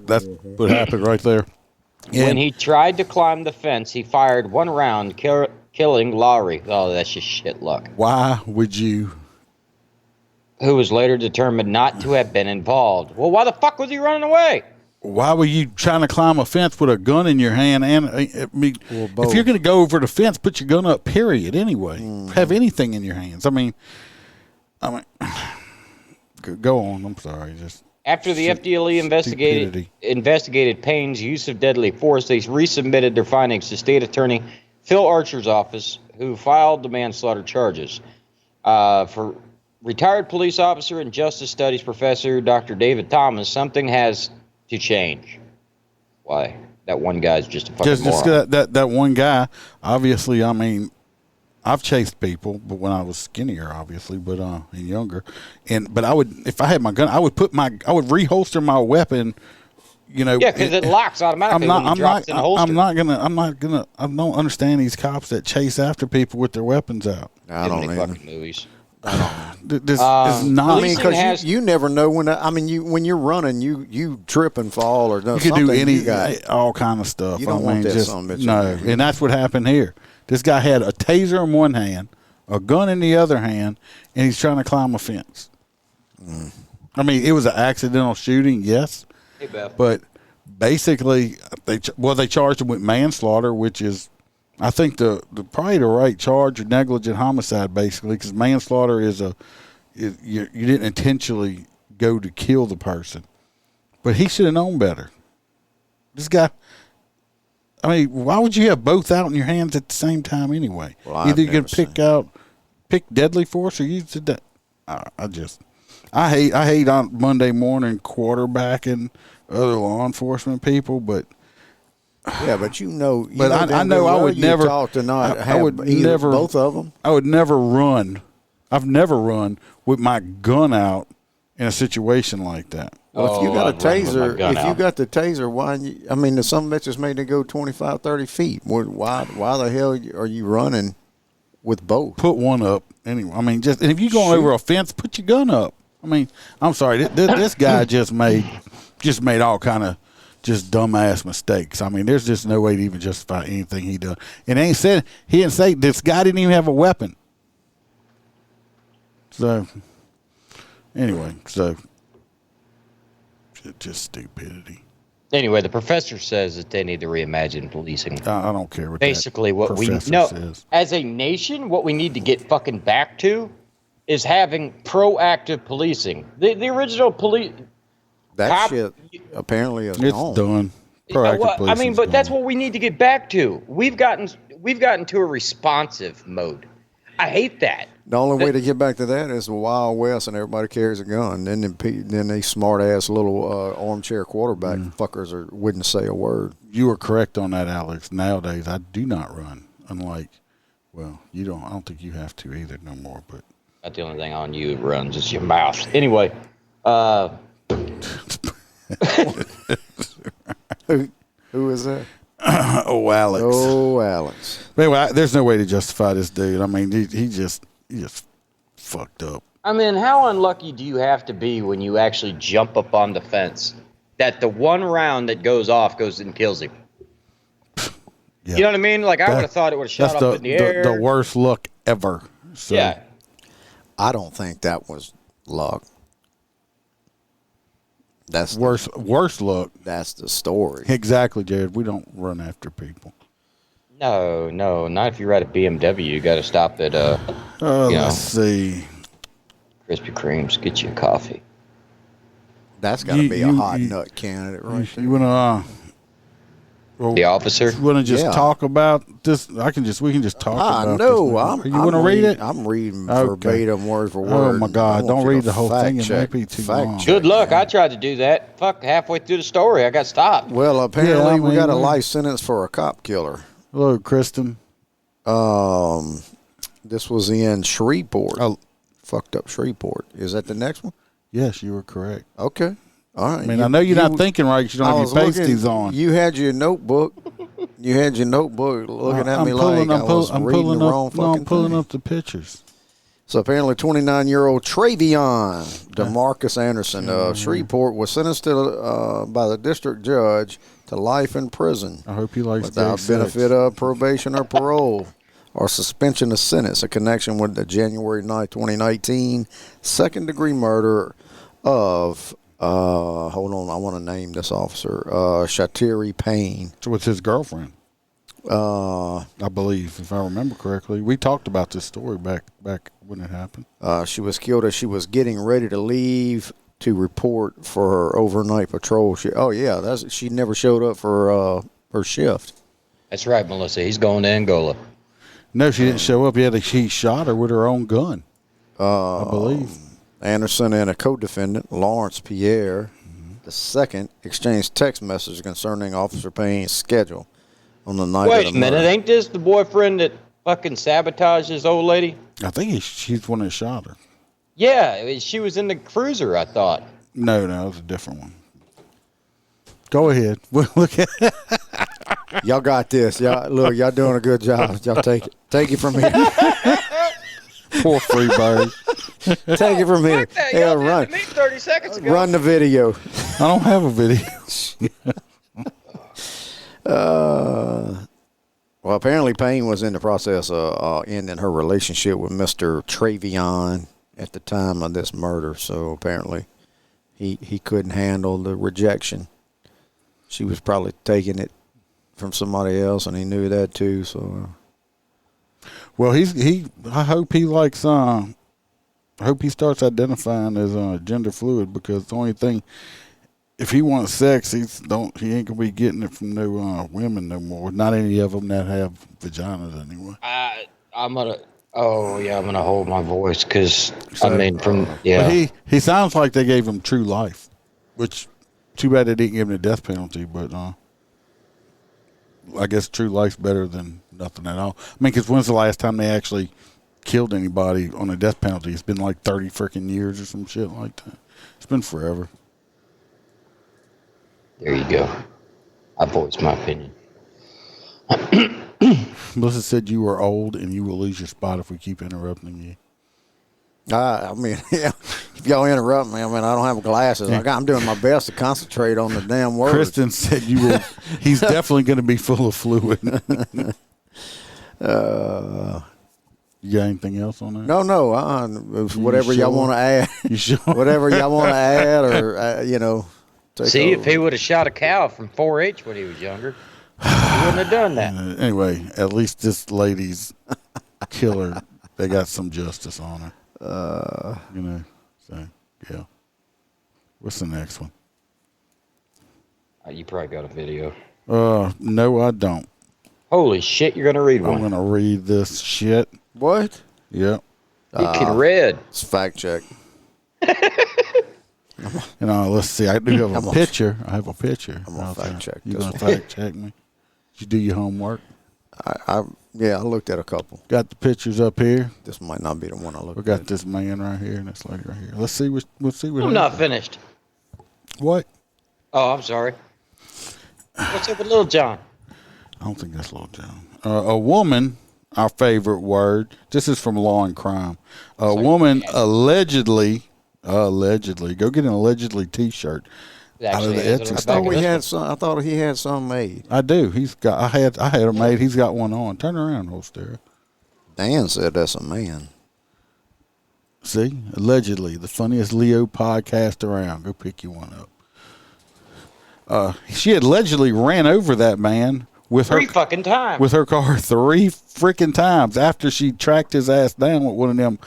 B: that's what happened right there.
C: When he tried to climb the fence, he fired one round, killing Lowry. Oh, that's just shit luck.
B: Why would you?
C: Who was later determined not to have been involved. Well, why the fuck was he running away?
B: Why were you trying to climb a fence with a gun in your hand? And if you're going to go over the fence, put your gun up. Period. Anyway, have anything in your hands. I mean, go on. I'm sorry.
C: After the FDLE investigated Payne's use of deadly force, they resubmitted their findings to State Attorney Phil Archer's office, who filed the manslaughter charges. For retired police officer and justice studies professor Dr. David Thomas, something has to change. Why? That one guy's just a fucking moron.
B: That one guy, obviously, I mean, I've chased people, but when I was skinnier, obviously, but and younger. But I would, if I had my gun, I would reholster my weapon. Yeah,
C: because it locks automatically when you drop it in the holster.
B: I don't understand these cops that chase after people with their weapons out.
D: I don't know.
C: Fucking movies.
B: This is not.
D: I mean, because you never know when. When you're running, you trip and fall or
B: you can do all kind of stuff.
D: You don't want that
B: and that's what happened here. This guy had a taser in one hand, a gun in the other hand, and he's trying to climb a fence. I mean, it was an accidental shooting, yes.
C: Hey, Beth.
B: But basically, they charged him with manslaughter, which is, I think, the probably the right charge, or negligent homicide, basically, because manslaughter is you didn't intentionally go to kill the person. But he should have known better. This guy, I mean, why would you have both out in your hands at the same time anyway?
D: Well,
B: Either you're going to pick deadly force or use the I hate on Monday morning quarterbacking other law enforcement people, but
D: yeah, but
B: but I know I would never
D: talk to not
B: I
D: have
B: would never
D: both of them.
B: I would never run. I've never run with my gun out in a situation like that.
D: Well, if you got a
C: I'd run with my
D: taser,
C: gun
D: if you
C: out.
D: got the taser, why? I mean, some bitches made to go 25, 30 feet. Why the hell are you running with both?
B: Put one up anyway. I mean, and if you're going over a fence, put your gun up. I mean, I'm sorry, this guy just made all kind of just dumbass mistakes. I mean, there's just no way to even justify anything he done. And he didn't say this guy didn't even have a weapon. So anyway, just stupidity.
C: Anyway, the professor says that they need to reimagine policing.
B: I don't care what
C: Basically, what we
B: professor says.
C: as a nation, what we need to get fucking back to is having proactive policing. The original police.
D: That shit apparently is
B: It's
D: gone.
B: done. Proactive
C: I mean,
B: policing's
C: but that's
B: gone.
C: what we need to get back to. We've gotten to a responsive mode. I hate that.
D: The only way to get back to that is the Wild West and everybody carries a gun. Then these smart ass little armchair quarterback fuckers wouldn't say a word.
B: You are correct on that, Alex. Nowadays, I do not run. Unlike, well, you don't. I don't think you have to either no more. But
C: Not the only thing on you that runs is your mouth. Anyway,
D: Who is that?
B: oh, Alex.
D: Oh, Alex.
B: But anyway, there's no way to justify this dude. I mean, he just fucked up.
C: I mean, how unlucky do you have to be when you actually jump up on the fence that the one round that goes off goes and kills him?
B: Yeah.
C: You know what I mean? Like, I would have thought it would have shot
B: That's
C: up in the air.
B: the worst luck ever. So,
C: Yeah.
D: I don't think that was luck. That's
B: worst luck.
D: That's the story.
B: Exactly, Jared. We don't run after people.
C: No, not if you ride a BMW. You got to stop at
B: Let's see.
C: Krispy Kremes, get you a coffee.
D: That's got to be a
B: you-
D: hot
B: you-
D: nut candidate right there.
B: You wanna?
C: The officer.
B: You wanna just
D: Yeah.
B: talk about this? We can just talk
D: I
B: about
D: know.
B: this. You want to read it?
D: I'm reading
B: Okay.
D: verbatim, word for
B: Oh,
D: word.
B: my God.
D: I want
B: Don't
D: you
B: read
D: to
B: the whole
D: fact
B: thing. It
D: check-
B: might be too
D: fact
B: long.
D: check
C: Good luck.
D: that.
C: I tried to do that. Fuck, halfway through the story, I got stopped.
D: Well, apparently
B: Yeah, I
D: we got a
B: mean,
D: life sentence for a cop killer.
B: Hello, Kristen.
D: This was in Shreveport.
B: Oh.
D: Fucked up Shreveport. Is that the next one?
B: Yes, you were correct.
D: Okay. All right.
B: I mean, I know you're not thinking right because you don't have your pasties on.
D: You had your notebook. You had your notebook looking at me like I was reading the wrong fucking
B: I'm pulling
D: thing.
B: up the pictures.
D: So apparently 29-year-old Travion DeMarcus Anderson of Shreveport was sentenced to, by the district judge to life in prison
B: I hope he likes
D: without
B: gay sex.
D: benefit of probation or parole or suspension of sentence in connection with the January 9, 2019 second-degree murder of, hold on, I want to name this officer, Shatiri Payne.
B: So it's his girlfriend, I believe, if I remember correctly. We talked about this story back when it happened.
D: She was killed as she was getting ready to leave to report for her overnight patrol. She never showed up for her shift.
C: That's right, Melissa. He's going to Angola.
B: No, she didn't show up. He shot her with her own gun, I believe.
D: Anderson and a co-defendant, Lawrence Pierre, the second, exchanged text messages concerning Officer Payne's schedule on the night
C: Wait
D: of
C: a
D: the
C: minute.
D: murder.
C: Ain't this the boyfriend that fucking sabotaged this old lady?
B: I think she's the one that shot her.
C: Yeah, she was in the cruiser, I thought.
B: No, it was a different one. Go ahead. Look at
D: Y'all got this. Y'all doing a good job. Y'all take it from here.
B: poor free bird.
D: Take it from here. Yeah, run.
C: 30 seconds ago.
D: Run the video.
B: I don't have a video.
D: Well, apparently Payne was in the process of ending her relationship with Mr. Travion at the time of this murder. So apparently he couldn't handle the rejection. She was probably taking it from somebody else, and he knew that too. So,
B: well, I hope he likes. I hope he starts identifying as gender fluid, because the only thing, if he wants sex, he ain't gonna be getting it from no women no more. Not any of them that have vaginas anyway.
C: I'm gonna hold my voice because
B: But he sounds like they gave him true life, which too bad they didn't give him the death penalty. But I guess true life's better than nothing at all. I mean, because when's the last time they actually killed anybody on a death penalty? It's been like 30 freaking years or some shit like that. It's been forever.
C: There you go. I voiced my opinion.
B: Melissa said you are old and you will lose your spot if we keep interrupting you.
D: I mean, yeah, if y'all interrupt me, I mean, I don't have glasses. I'm doing my best to concentrate on the damn words.
B: Kristen said you will. He's definitely going to be full of fluid. You got anything else on that?
D: No. Whatever y'all want to add.
B: You sure?
D: Whatever y'all want to add, or
C: See, if he would have shot a cow from 4-H when he was younger, he wouldn't have done that.
B: Anyway, at least this lady's killer, they got some justice on her. So yeah. What's the next one?
C: You probably got a video.
B: No, I don't.
C: Holy shit, you're gonna read one.
B: I'm gonna read this shit.
D: What?
B: Yep.
C: You can read.
D: It's fact check.
B: Let's see. I do have a picture. I have a picture.
D: I'm gonna fact check.
B: You gonna fact check me? Did you do your homework?
D: I looked at a couple.
B: Got the pictures up here.
D: This might not be the one I looked at.
B: We got this man right here and this lady right here. Let's see what.
C: I'm not finished.
B: What?
C: Oh, I'm sorry. What's up with Little John?
B: I don't think that's Little John. A woman, our favorite word. This is from Law and Crime. A woman allegedly, go get an allegedly T-shirt out of the Etsy store.
D: I thought he had some made.
B: I do. I had it made. He's got one on. Turn around, Holster.
D: Dan said that's a man.
B: See, allegedly the funniest Leo podcast around. Go pick you one up. She allegedly ran over that man with
C: three fucking times
B: with her car 3 freaking times after she tracked his ass down with one of them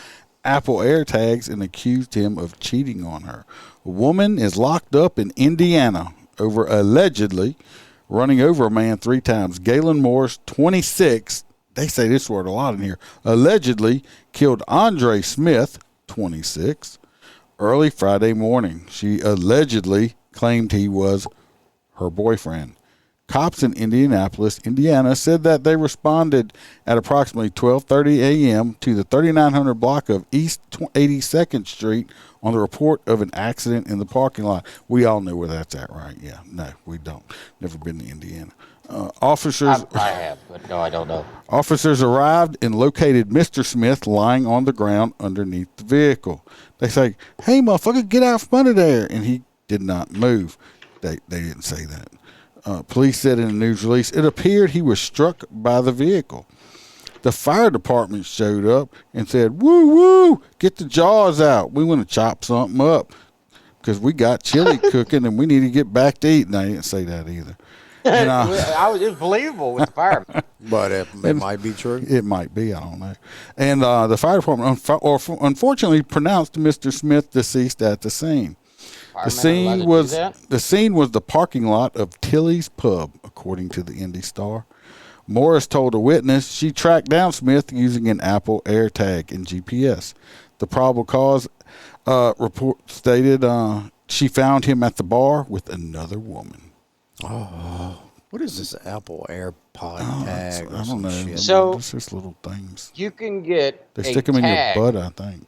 B: Apple AirTags and accused him of cheating on her. A woman is locked up in Indiana over allegedly running over a man 3 times. Galen Morris, 26, they say this word a lot in here, allegedly killed Andre Smith, 26, early Friday morning. She allegedly claimed he was her boyfriend. Cops in Indianapolis, Indiana, said that they responded at approximately 12:30 a.m. to the 3900 block of East 82nd Street on the report of an accident in the parking lot. We all know where that's at, right? Yeah. No, we don't. Never been to Indiana. Officers.
C: I have, but no, I don't know.
B: Officers arrived and located Mr. Smith lying on the ground underneath the vehicle. They say, "Hey, motherfucker, get out from under there," and he did not move. They didn't say that. Police said in a news release, it appeared he was struck by the vehicle. The fire department showed up and said, "Woo, woo, get the jaws out. We want to chop something up because we got chili cooking and we need to get back to eating." I didn't say that either. And,
C: it was believable with the fireman.
D: But it might be true.
B: It might be. I don't know. And the fire department unfortunately pronounced Mr. Smith deceased at the scene. The scene was the parking lot of Tilly's Pub, according to the Indy Star. Morris told a witness she tracked down Smith using an Apple AirTag and GPS. The probable cause report stated she found him at the bar with another woman.
D: Oh, what is this Apple AirPod tag?
B: I don't know.
D: Shit?
C: So
B: it's just little things.
C: You can get.
B: They stick them in your butt, I think.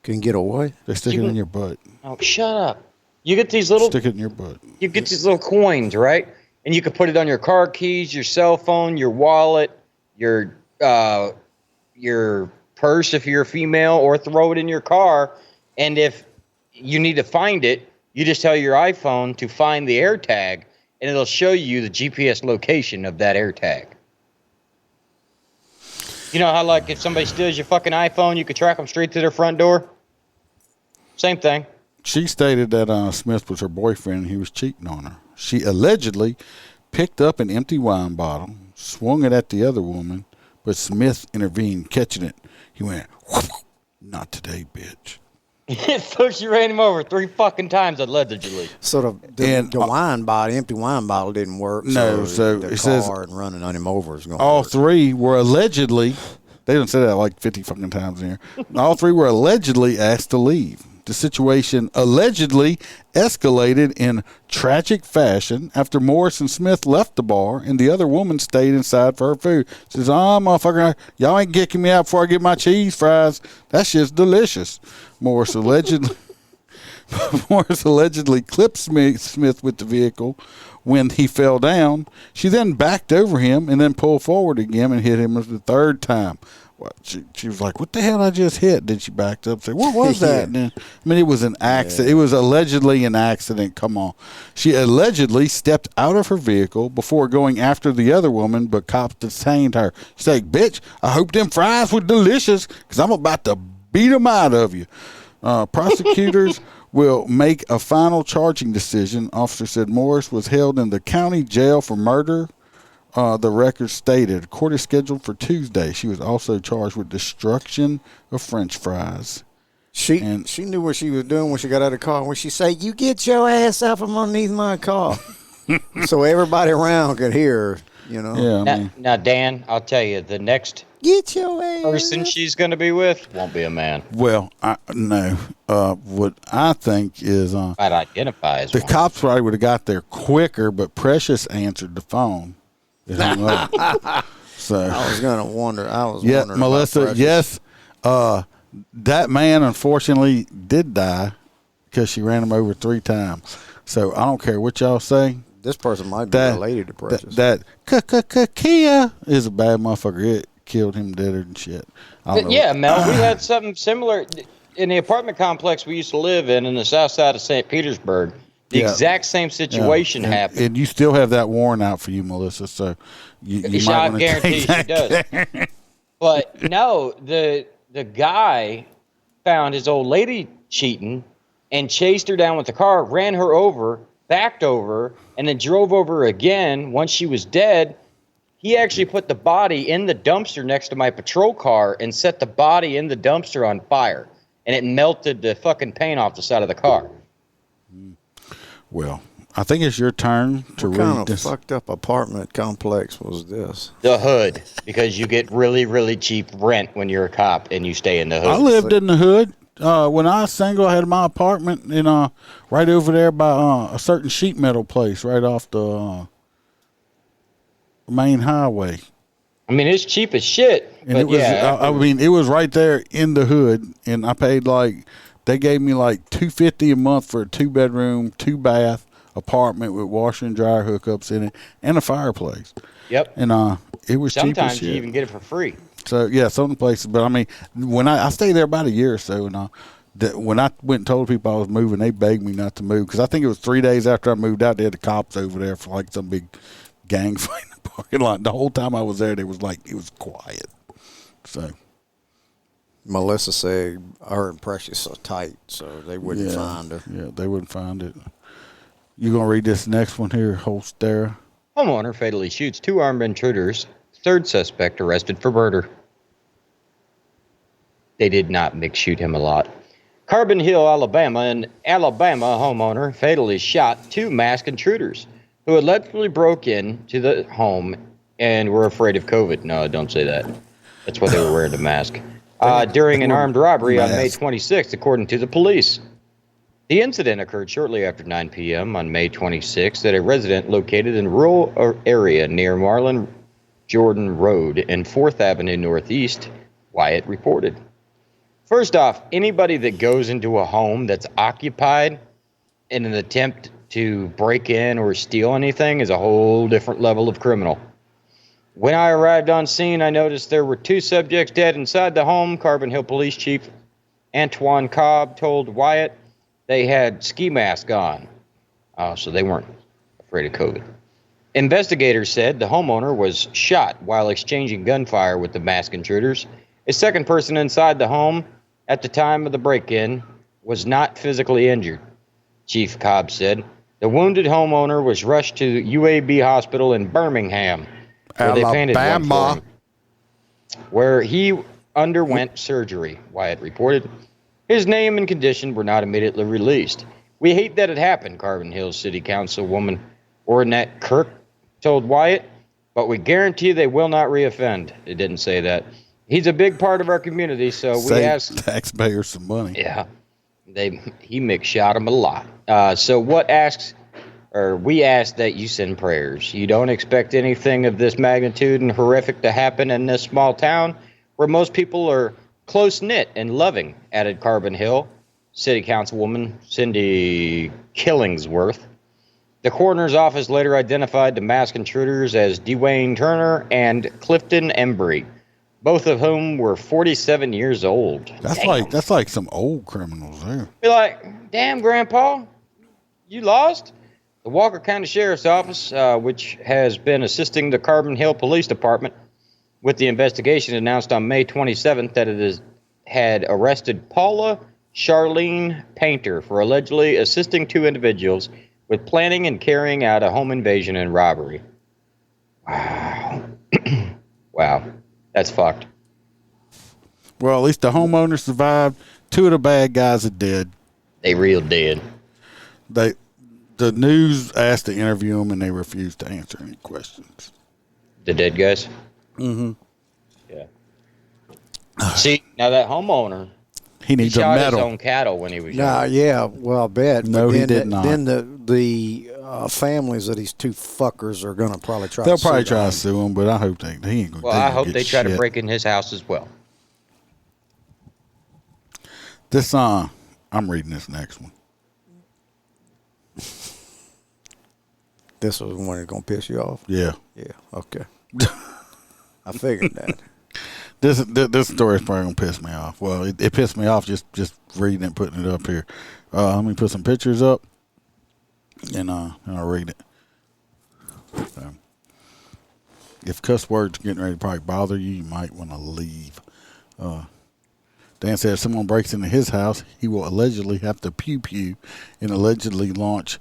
D: Can get a what?
B: They stick it in your butt.
C: Oh, shut up! You get these little.
B: Stick it in your butt.
C: You get these little coins, right? And you can put it on your car keys, your cell phone, your wallet, your purse if you're a female, or throw it in your car. And if you need to find it, you just tell your iPhone to find the AirTag, and it'll show you the GPS location of that AirTag. You know how, like, if somebody steals your fucking iPhone, you can track them straight to their front door? Same thing.
B: she stated that Smith was her boyfriend and he was cheating on her. She allegedly picked up an empty wine bottle, swung it at the other woman, but Smith intervened, catching it. He went, "Whoop, not today, bitch."
C: So she ran him over 3 fucking times allegedly.
D: So the empty wine bottle didn't work.
B: No, so
D: the
B: it
D: car
B: says
D: and running on him over is going to
B: all
D: work.
B: 3 were allegedly, they didn't say that like 50 fucking times in here. All 3 were allegedly asked to leave. The situation allegedly escalated in tragic fashion after Morris and Smith left the bar and the other woman stayed inside for her food. She says, motherfucker, y'all ain't kicking me out before I get my cheese fries. That shit's delicious. Morris allegedly clipped Smith with the vehicle when he fell down. She then backed over him and then pulled forward again and hit him the 3rd time. Well, she was like, "What the hell I just hit?" Then she backed up and said, "What was that?" And then, it was an accident. It was allegedly an accident. Come on. She allegedly stepped out of her vehicle before going after the other woman, but cops detained her. She's like, "Bitch, I hope them fries were delicious because I'm about to beat them out of you." Prosecutors will make a final charging decision. Officer said Morris was held in the county jail for murder. The record stated. Court is scheduled for Tuesday. She was also charged with destruction of French fries.
D: She knew what she was doing when she got out of the car. When she said, "You get your ass out from underneath my car," so everybody around could hear her.
B: Yeah.
C: Now, Dan, I'll tell you, the next
D: Get your ass.
C: person she's going to be with won't be a man.
B: Well, no. What I think is
C: Might identify as
B: the
C: one.
B: cops probably would have got there quicker, but Precious answered the phone. It hung up. So
D: I was gonna wonder.
B: yeah, Melissa. Yes, that man unfortunately did die because she ran him over 3 times. So I don't care what y'all say.
D: This person might be related to Precious.
B: That Kia is a bad motherfucker. It killed him deader than shit.
C: But yeah, Mel, we had something similar in the apartment complex we used to live in the south side of St. Petersburg. The exact same situation happened.
B: And you still have that warrant out for you, Melissa. So you might want to
C: guarantee
B: take
C: she does. But no, the guy found his old lady cheating and chased her down with the car, ran her over, backed over, and then drove over again. Once she was dead, he actually put the body in the dumpster next to my patrol car and set the body in the dumpster on fire. And it melted the fucking paint off the side of the car.
B: Well, I think it's your turn to read this.
D: What kind of fucked up apartment complex was this?
C: The hood, because you get really, really cheap rent when you're a cop and you stay in the hood.
B: I lived in the hood. When I was single, I had my apartment in right over there by a certain sheet metal place right off the main highway.
C: I mean, it's cheap as shit.
B: And
C: but
B: it was,
C: yeah,
B: I mean, it was right there in the hood, and I paid they gave me $250 a month for a 2-bedroom, 2-bath apartment with washer and dryer hookups in it and a fireplace.
C: Yep.
B: And it was cheap as
C: sometimes
B: shit.
C: you even get it for free.
B: So yeah, some places, but I mean, when I stayed there about a year or so, and when I went and told people I was moving, they begged me not to move because I think it was 3 days after I moved out, they had the cops over there for some big gang fight in the parking lot. The whole time I was there, it was quiet. So.
D: Melissa said her and Precious are tight, so they wouldn't find her.
B: Yeah, they wouldn't find it. You gonna read this next one here, Holstera?
C: Homeowner fatally shoots 2 armed intruders. 3rd suspect arrested for murder. They did not shoot him a lot. Carbon Hill, Alabama. An Alabama homeowner fatally shot 2 masked intruders who allegedly broke into the home and were afraid of COVID. No, don't say that. That's why they were wearing the mask. During an armed robbery on May 26th, according to the police. The incident occurred shortly after 9 p.m. on May 26th at a residence located in a rural area near Marlin Jordan Road and 4th Avenue Northeast, Wyatt reported. First off, anybody that goes into a home that's occupied in an attempt to break in or steal anything is a whole different level of criminal. When I arrived on scene, I noticed there were 2 subjects dead inside the home. Carbon Hill Police Chief Antoine Cobb told Wyatt they had ski masks on. So they weren't afraid of COVID. Investigators said the homeowner was shot while exchanging gunfire with the masked intruders. A second person inside the home at the time of the break-in was not physically injured, Chief Cobb said. The wounded homeowner was rushed to UAB Hospital in Birmingham, where they painted one for him, where he underwent surgery, Wyatt reported. His name and condition were not immediately released. We hate that it happened, Carbon Hills City Councilwoman Ornette Kirk told Wyatt, but we guarantee they will not reoffend. It didn't say that. He's a big part of our community, so we ask
B: taxpayers some money.
C: Yeah, he McShot him a lot. So we ask that you send prayers. You don't expect anything of this magnitude and horrific to happen in this small town where most people are close-knit and loving, added Carbon Hill City Councilwoman Cindy Killingsworth. The coroner's office later identified the masked intruders as Dwayne Turner and Clifton Embry, both of whom were 47 years old.
B: That's like some old criminals there.
C: Be like, damn, Grandpa, you lost? The Walker County Sheriff's Office, which has been assisting the Carbon Hill Police Department with the investigation, announced on May 27th that it had arrested Paula Charlene Painter for allegedly assisting two individuals with planning and carrying out a home invasion and robbery. Wow. Wow. That's fucked.
B: Well, at least the homeowner survived. Two of the bad guys are dead.
C: They real dead.
B: The news asked to interview them, and they refused to answer any questions.
C: The dead guys?
B: Mm-hmm.
C: Yeah. See, now that homeowner,
B: he needs
C: shot
B: a medal.
C: his own cattle when he was
D: Nah,
C: young.
D: yeah, well, I bet.
B: No, he did not.
D: Then the families of these two fuckers are going to probably try
B: They'll
D: to
B: probably
D: sue
B: try
D: them.
B: to sue him, but I hope he ain't going to.
C: Well, I hope they try to break in his house as well.
B: This I'm reading this next one.
D: This was one that's going to piss you off?
B: Yeah.
D: Yeah, okay. I figured that.
B: This story is probably going to piss me off. Well, it pissed me off just reading it and putting it up here. Let me put some pictures up, and I'll read it. If cuss words getting ready to probably bother you, you might want to leave. Dan said if someone breaks into his house, he will allegedly have to pew-pew and allegedly launch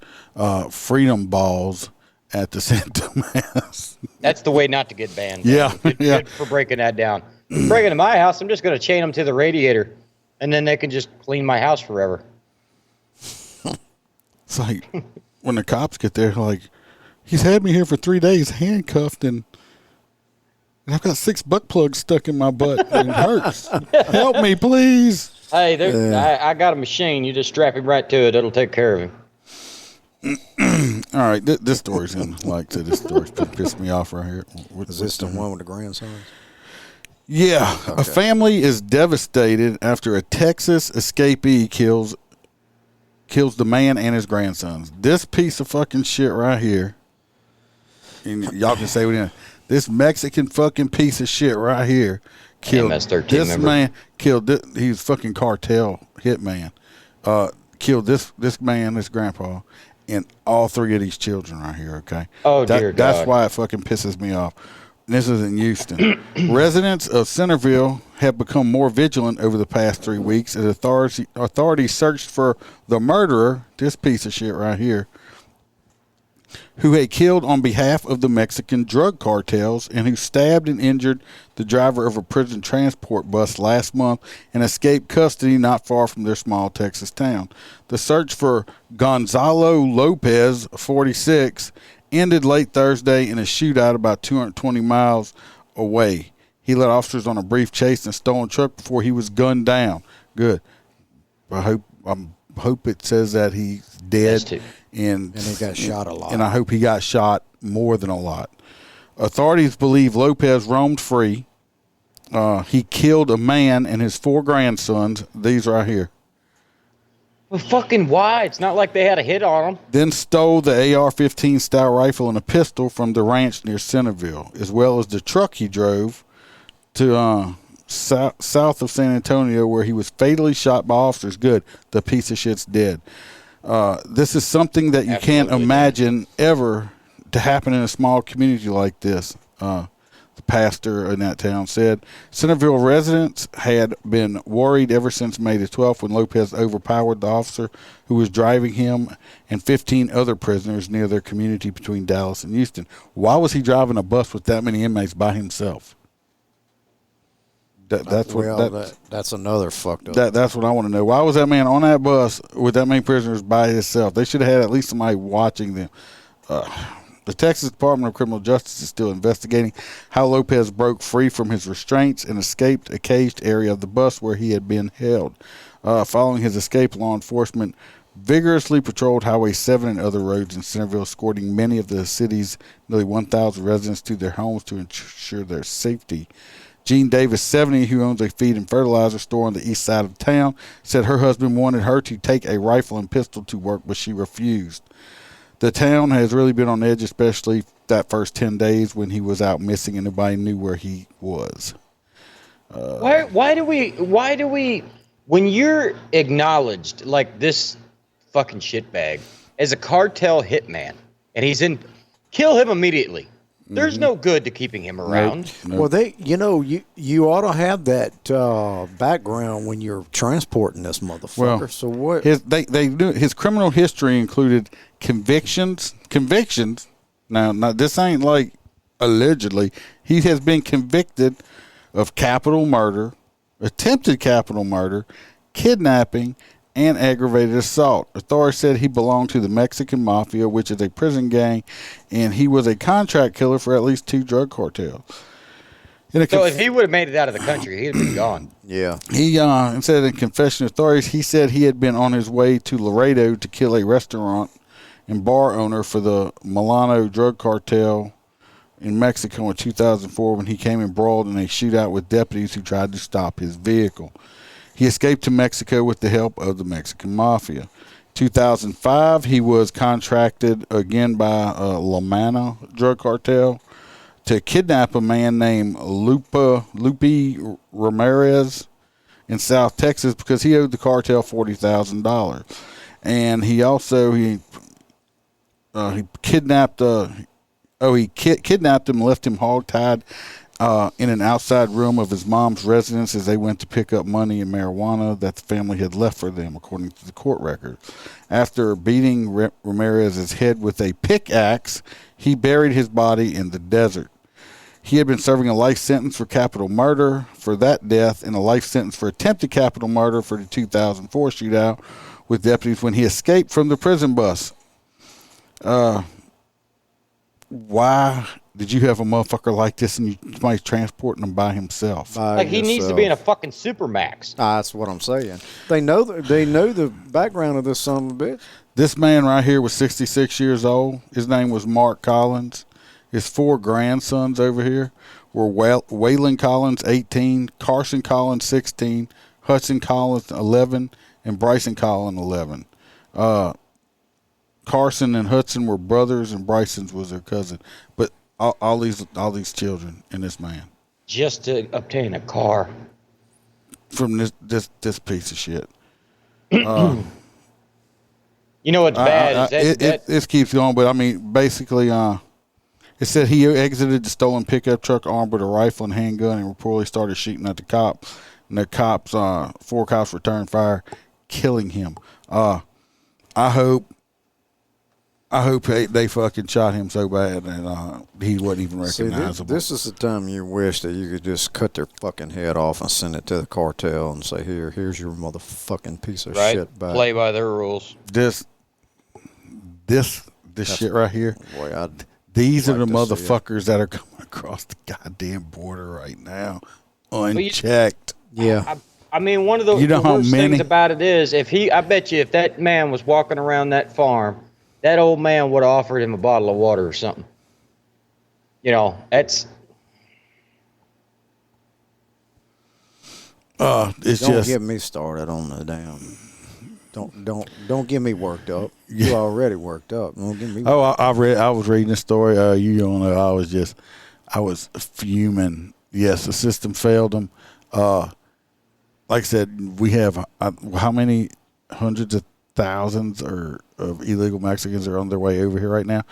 B: freedom balls at the Santa Mass.
C: That's the way not to get banned.
B: Yeah,
C: Good for breaking that down. Breaking into my house, I'm just going to chain them to the radiator, and then they can just clean my house forever.
B: It's like when the cops get there, like, he's had me here for 3 days handcuffed, and I've got 6 butt plugs stuck in my butt, and it hurts. Help me, please.
C: Hey, I got a machine. You just strap him right to it. It'll take care of him.
B: All right, this story's going to, like, this story's pissed me off right here.
D: Is this the one with the grandsons?
B: Yeah. Okay. A family is devastated after a Texas escapee kills the man and his grandsons. This piece of fucking shit right here, and y'all can say what you know, this Mexican fucking piece of shit right here killed this member. Man. He was fucking cartel hitman. Killed this man, this grandpa, and all 3 of these children right here. Okay.
C: Oh dear God.
B: That's why it fucking pisses me off. This is in Houston. Residents of Centerville have become more vigilant over the past 3 weeks as authorities searched for the murderer, this piece of shit right here, who had killed on behalf of the Mexican drug cartels and who stabbed and injured the driver of a prison transport bus last month and escaped custody not far from their small Texas town. The search for Gonzalo Lopez, 46, ended late Thursday in a shootout about 220 miles away. He led officers on a brief chase in a stolen truck before he was gunned down. Good. I hope it says that he's dead. And
D: he got shot a lot.
B: And I hope he got shot more than a lot. Authorities believe Lopez roamed free. He killed a man and his 4 grandsons. These right here.
C: Well, fucking why? It's not like they had a hit on them.
B: Then stole the AR-15 style rifle and a pistol from the ranch near Centerville, as well as the truck he drove to south of San Antonio, where he was fatally shot by officers. Good. The piece of shit's dead. This is something that you can't imagine ever to happen in a small community like this. the pastor in that town, said Centerville residents had been worried ever since May the 12th when Lopez overpowered the officer who was driving him and 15 other prisoners near their community between Dallas and Houston. Why was he driving a bus with that many inmates by himself? That's another fucked up. That's what I want to know. Why was that man on that bus with that many prisoners by himself? They should have had at least somebody watching them. The Texas Department of Criminal Justice is still investigating how Lopez broke free from his restraints and escaped a caged area of the bus where he had been held. Following his escape, law enforcement vigorously patrolled Highway 7 and other roads in Centerville, escorting many of the city's nearly 1,000 residents to their homes to ensure their safety. Jean Davis, 70, who owns a feed and fertilizer store on the east side of town, said her husband wanted her to take a rifle and pistol to work, but she refused. The town has really been on edge, especially that first 10 days when he was out missing and nobody knew where he was.
C: Why do we, when you're acknowledged like this fucking shitbag as a cartel hitman and he's in, kill him immediately. There's no good to keeping him around.
D: Nope. Well, you ought to have that background when you're transporting this motherfucker.
B: Well,
D: so what?
B: They knew his criminal history included convictions. Now this ain't like allegedly. He has been convicted of capital murder, attempted capital murder, kidnapping, and aggravated assault. Authorities said he belonged to the Mexican Mafia, which is a prison gang, and he was a contract killer for at least 2 drug cartels.
C: So if he would have made it out of the country, he'd have been gone.
D: Yeah.
B: He said in confession to authorities, he said he had been on his way to Laredo to kill a restaurant and bar owner for the Milano drug cartel in Mexico in 2004 when he came embroiled in a shootout with deputies who tried to stop his vehicle. He escaped to Mexico with the help of the Mexican Mafia. 2005, he was contracted again by La Mano drug cartel to kidnap a man named Lupe Ramirez in South Texas because he owed the cartel $40,000. And he also he kidnapped kidnapped him and left him hogtied in an outside room of his mom's residence as they went to pick up money and marijuana that the family had left for them, according to the court record. After beating Ramirez's head with a pickaxe, he buried his body in the desert. He had been serving a life sentence for capital murder for that death and a life sentence for attempted capital murder for the 2004 shootout with deputies when he escaped from the prison bus. Why did you have a motherfucker like this and somebody's transporting him by himself?
C: Like he needs to be in a fucking Supermax.
D: That's what I'm saying. They know the background of this son of a bitch.
B: This man right here was 66 years old. His name was Mark Collins. His 4 grandsons over here were Waylon Collins, 18, Carson Collins, 16, Hudson Collins, 11, and Bryson Collins, 11. Carson and Hudson were brothers, and Bryson's was their cousin. But all these children and this man,
C: just to obtain a car
B: from this piece of shit.
C: You know what's bad?
B: It keeps going, but I mean, basically, it said he exited the stolen pickup truck armed with a rifle and handgun and reportedly started shooting at the cop. And the cops, 4 cops returned fire, killing him. I hope they fucking shot him so bad that he wasn't even recognizable.
D: See, this is the time you wish that you could just cut their fucking head off and send it to the cartel and say, here's your motherfucking piece of shit back.
C: Play by their rules.
B: This shit right here.
D: Boy,
B: these are the motherfuckers that are coming across the goddamn border right now, unchecked.
D: Yeah.
C: I mean, one of the worst things about it is I bet you if that man was walking around that farm, that old man would have offered him a bottle of water or something. You know, that's.
D: Don't get me started on the damn. Don't get me worked up.
B: Yeah.
D: You're already worked up. Don't get me.
B: I was reading the story. You don't know. I was fuming. Yes, the system failed them. Like I said, we have how many hundreds of thousands of illegal Mexicans are on their way over here right now.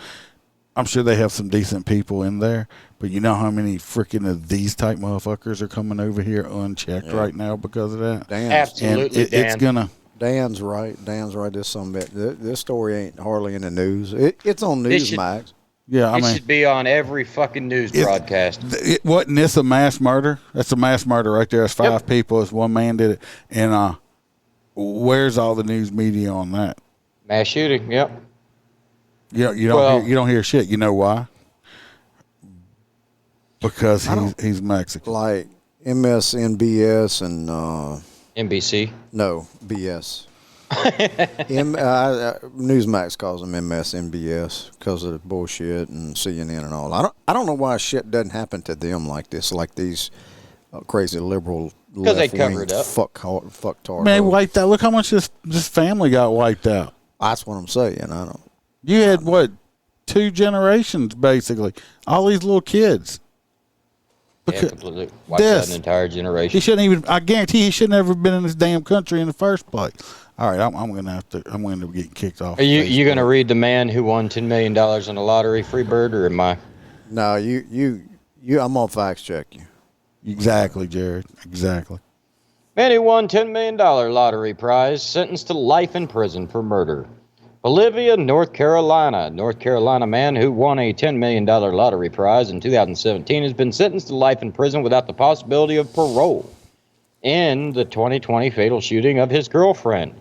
B: I'm sure they have some decent people in there, but you know how many freaking of these type motherfuckers are coming over here unchecked right now because of that?
C: Absolutely,
B: and
C: Dan.
B: it's gonna.
D: Dan's right. There's some bit. This story ain't hardly in the news. It's on Newsmax.
B: Yeah, I
C: It
B: mean,
C: should be on every fucking news broadcast.
B: Wasn't this a mass murder? That's a mass murder right there. It's 5 people. It's one man did it. And where's all the news media on that?
C: Mass shooting. Yep.
B: You don't hear shit. You know why? Because he's Mexican.
D: Like MSNBS and
C: NBC.
D: no BS. Newsmax calls them MSNBS because of the bullshit and CNN and all. I don't know why shit doesn't happen to them like this, like these crazy liberal
C: Because they cover it up.
D: Fucktard.
B: Man, wiped out. Look how much this family got wiped out.
D: That's what I'm saying. I don't.
B: You had what? 2 generations basically. All these little kids.
C: Yeah, completely wiped out an entire generation.
B: He shouldn't even. I guarantee he shouldn't have ever been in this damn country in the first place. All right, I'm gonna get kicked off.
C: Are you gonna read the man who won $10 million on the lottery, Freebird, or am I?
D: No, you. I'm gonna fact check you.
B: Exactly, Jared. Exactly.
C: Man who won $10 million lottery prize sentenced to life in prison for murder. Bolivia, North Carolina. North Carolina man who won a $10 million lottery prize in 2017 has been sentenced to life in prison without the possibility of parole in the 2020 fatal shooting of his girlfriend.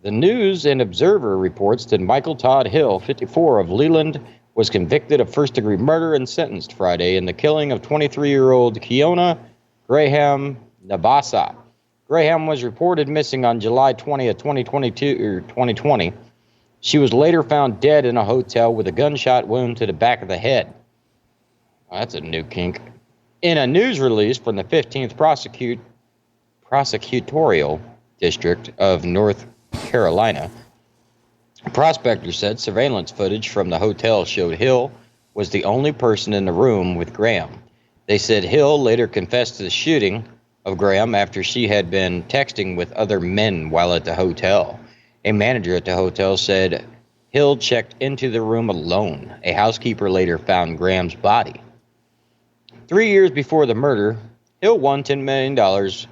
C: The News and Observer reports that Michael Todd Hill, 54, of Leland, was convicted of first-degree murder and sentenced Friday in the killing of 23-year-old Kiona Graham Nabasa. Graham was reported missing on July 20th, 2020. She was later found dead in a hotel with a gunshot wound to the back of the head. Well, that's a new kink. In a news release from the 15th Prosecutorial District of North Carolina, a prospector said surveillance footage from the hotel showed Hill was the only person in the room with Graham. They said Hill later confessed to the shooting of Graham after she had been texting with other men while at the hotel. A manager at the hotel said Hill checked into the room alone. A housekeeper later found Graham's body. 3 years before the murder, Hill won $10 million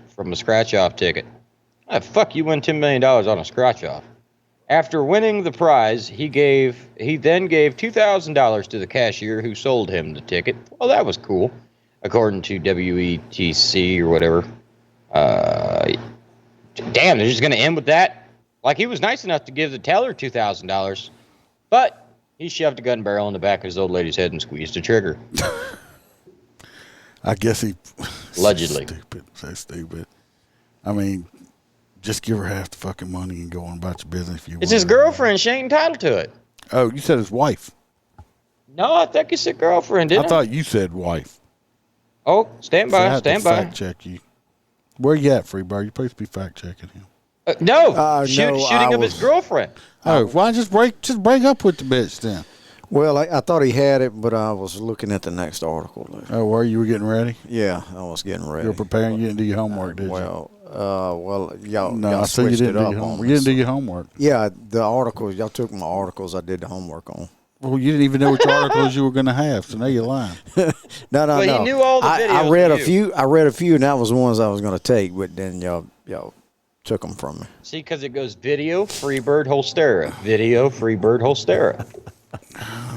C: from a scratch-off ticket. Ah, fuck, you win $10 million on a scratch-off. After winning the prize, he then gave $2,000 to the cashier who sold him the ticket. Well, that was cool, according to WETC or whatever. Damn, they're just going to end with that? Like, he was nice enough to give the teller $2,000, but he shoved a gun barrel in the back of his old lady's head and squeezed the trigger.
B: I guess he...
C: Allegedly.
B: So stupid. I mean, just give her half the fucking money and go on about your business if you want.
C: It's his girlfriend. She ain't entitled to it.
B: Oh, you said his wife.
C: No, I think you said girlfriend, didn't I?
B: I thought you said wife.
C: Oh, stand by,
B: So I had
C: stand
B: to
C: by.
B: fact check you. Where you at, Freebird? You're supposed to be fact checking him.
C: No, shooting
D: I
C: of his girlfriend.
B: Oh, why just break up with the bitch then?
D: Well, I thought he had it, but I was looking at the next article.
B: Oh, where you were getting ready?
D: Yeah, I was getting ready.
B: You were preparing. You didn't do your homework, did you?
D: Y'all
B: No, I said you
D: switched
B: didn't
D: it
B: do
D: up
B: your
D: on
B: homework.
D: me.
B: You didn't do your homework.
D: Yeah, the articles. Y'all took my articles. I did the homework on.
B: Well, you didn't even know which articles you were going to have, so now you're lying.
D: No.
C: But he knew all the videos.
D: I read
C: of
D: a
C: you.
D: few. I read a few, and that was the ones I was going to take. But then y'all took them from me.
C: See, because it goes video, Freebird, Holstera. Video, Freebird, Holstera.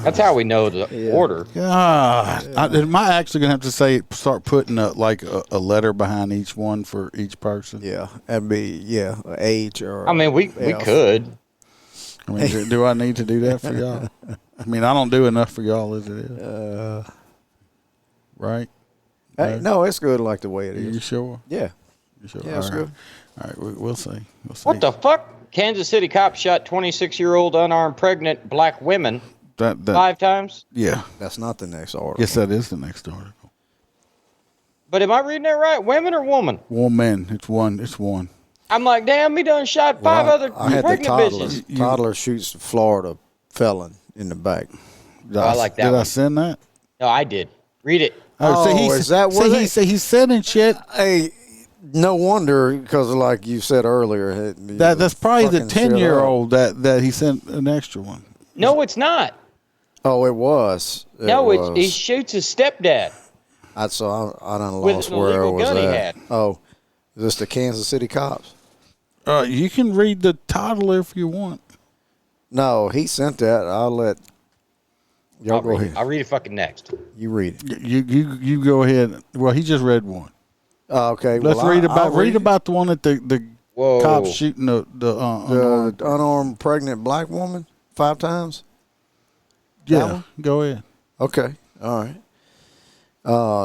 C: That's how we know the order.
B: God, am I actually going to have to start putting a letter behind each one for each person?
D: Yeah, that'd be age or.
C: I mean, we could.
B: I mean, do I need to do that for y'all? I mean, I don't do enough for y'all as it is. Right?
D: Hey, no, it's good like the way it
B: Are you
D: is.
B: sure?
D: Yeah.
B: You sure?
D: Yeah, it's
B: All right.
D: good.
B: All right, we'll see. We'll see.
C: What the fuck? Kansas City cop shot 26-year-old unarmed pregnant black women
B: That
C: 5 times?
B: Yeah.
D: That's not the next article.
B: Yes, that is the next article.
C: But am I reading that right? Women or woman?
B: Woman. It's one. It's one.
C: I'm like, damn, he done shot 5 other
D: I had the
C: pregnant
D: toddler.
C: bitches.
D: Toddler shoots the Florida felon in the back.
C: I like that
B: Did I
C: one.
B: send that?
C: No, I did. Read it.
D: Oh, is that what
B: he's sending shit?
D: Hey, no wonder, because like you said earlier,
B: That's probably the
D: fucking shit
B: 10-year-old that he sent an extra one.
C: No, it's not.
D: Oh, it was.
C: He shoots his stepdad.
D: I done
C: With
D: lost
C: an
D: where I
C: illegal
D: was
C: gun he
D: at.
C: had.
D: Oh, is this the Kansas City cops?
B: You can read the title if you want.
D: No, he sent that. I'll let y'all go ahead.
C: I'll read it fucking next.
D: You read it.
B: You go ahead. Well, he just read one.
D: Okay.
B: Let's
D: well,
B: read
D: I'll
B: about the one that the
C: Whoa.
B: cops shooting the
D: unarmed pregnant black woman 5 times.
B: Yeah,
D: That one?
B: go ahead.
D: Okay. All right.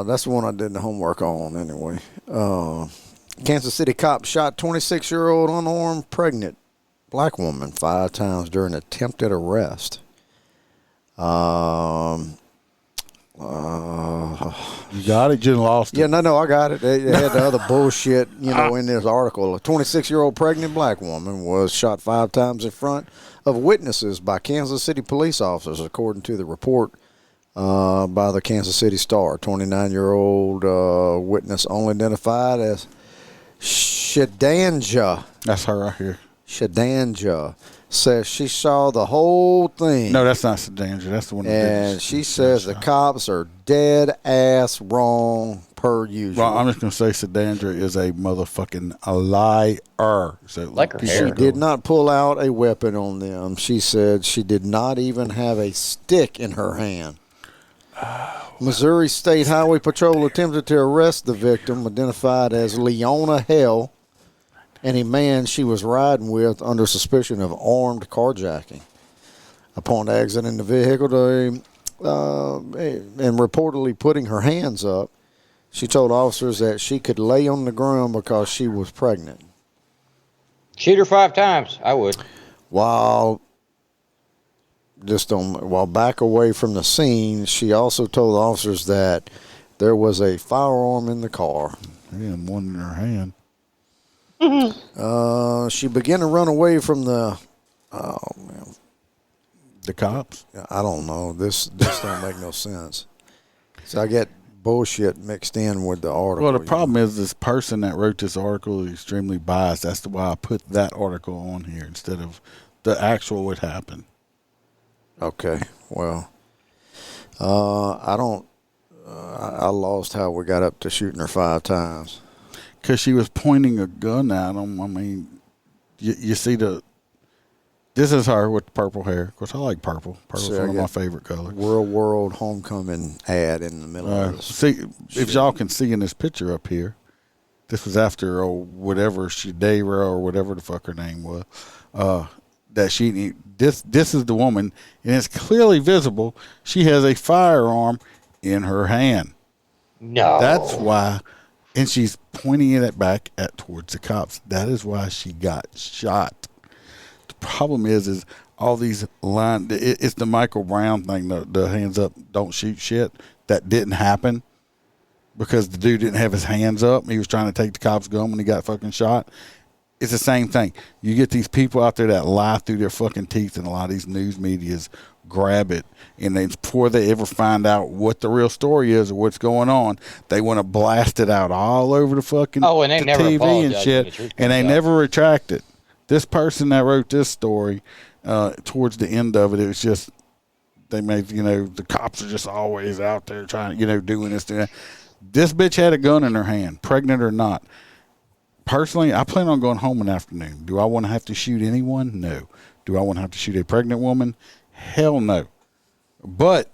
D: That's the one I did the homework on anyway. Kansas City cop shot 26-year-old unarmed pregnant black woman 5 times during attempted arrest.
B: You got it. You lost it.
D: Yeah, no, I got it. They had the other bullshit, in this article. A 26-year-old pregnant black woman was shot 5 times in front of witnesses by Kansas City police officers, according to the report by the Kansas City Star. 29-year-old witness only identified as Shadanja.
B: That's her right here.
D: Shadanja says she saw the whole thing.
B: No, that's not Sedanja. That's the one.
D: And she says the cops are dead ass wrong per usual.
B: Well, I'm just gonna say Sedandra is a motherfucking liar. So
C: Like her
D: She
C: hair.
D: did not pull out a weapon on them. She said she did not even have a stick in her hand. Missouri State Highway Patrol attempted to arrest the victim, identified as Leona Hell, and a man she was riding with under suspicion of armed carjacking. Upon exiting the vehicle and reportedly putting her hands up, she told officers that she could lay on the ground because she was pregnant.
C: Shoot her 5 times. I would.
D: While back away from the scene, she also told officers that there was a firearm in the car.
B: and one in her hand.
D: She began to run away from the
B: cops.
D: I don't know. This don't make no sense. So I get bullshit mixed in with the article.
B: Well, the problem is this person that wrote this article is extremely biased. That's why I put that article on here instead of the actual what happened.
D: Okay. Well, I don't. I lost how we got up to shooting her 5 times.
B: Because she was pointing a gun at him. I mean, you see this is her with the purple hair. Of course, I like purple. Purple's one of my favorite colors.
D: World Homecoming ad in the middle of this.
B: See, if y'all can see in this picture up here, this was after whatever Shadera or whatever the fuck her name was. This is the woman, and it's clearly visible. She has a firearm in her hand.
C: No.
B: That's why, and she's pointing it back towards the cops. That is why she got shot. The problem is all these lines. It's the Michael Brown thing. The hands up, don't shoot shit. That didn't happen because the dude didn't have his hands up. He was trying to take the cop's gun when he got fucking shot. It's the same thing. You get these people out there that lie through their fucking teeth, and a lot of these news medias grab it, and before they ever find out what the real story is or what's going on, they want to blast it out all over the fucking
C: and they never
B: TV and
C: apologize when the
B: shit,
C: truth
B: and they
C: comes out.
B: never retract it. This person that wrote this story, towards the end of it, it was just they made the cops are just always out there trying doing this, doing that. This bitch had a gun in her hand, pregnant or not. Personally, I plan on going home in the afternoon. Do I want to have to shoot anyone? No. Do I want to have to shoot a pregnant woman? Hell no. But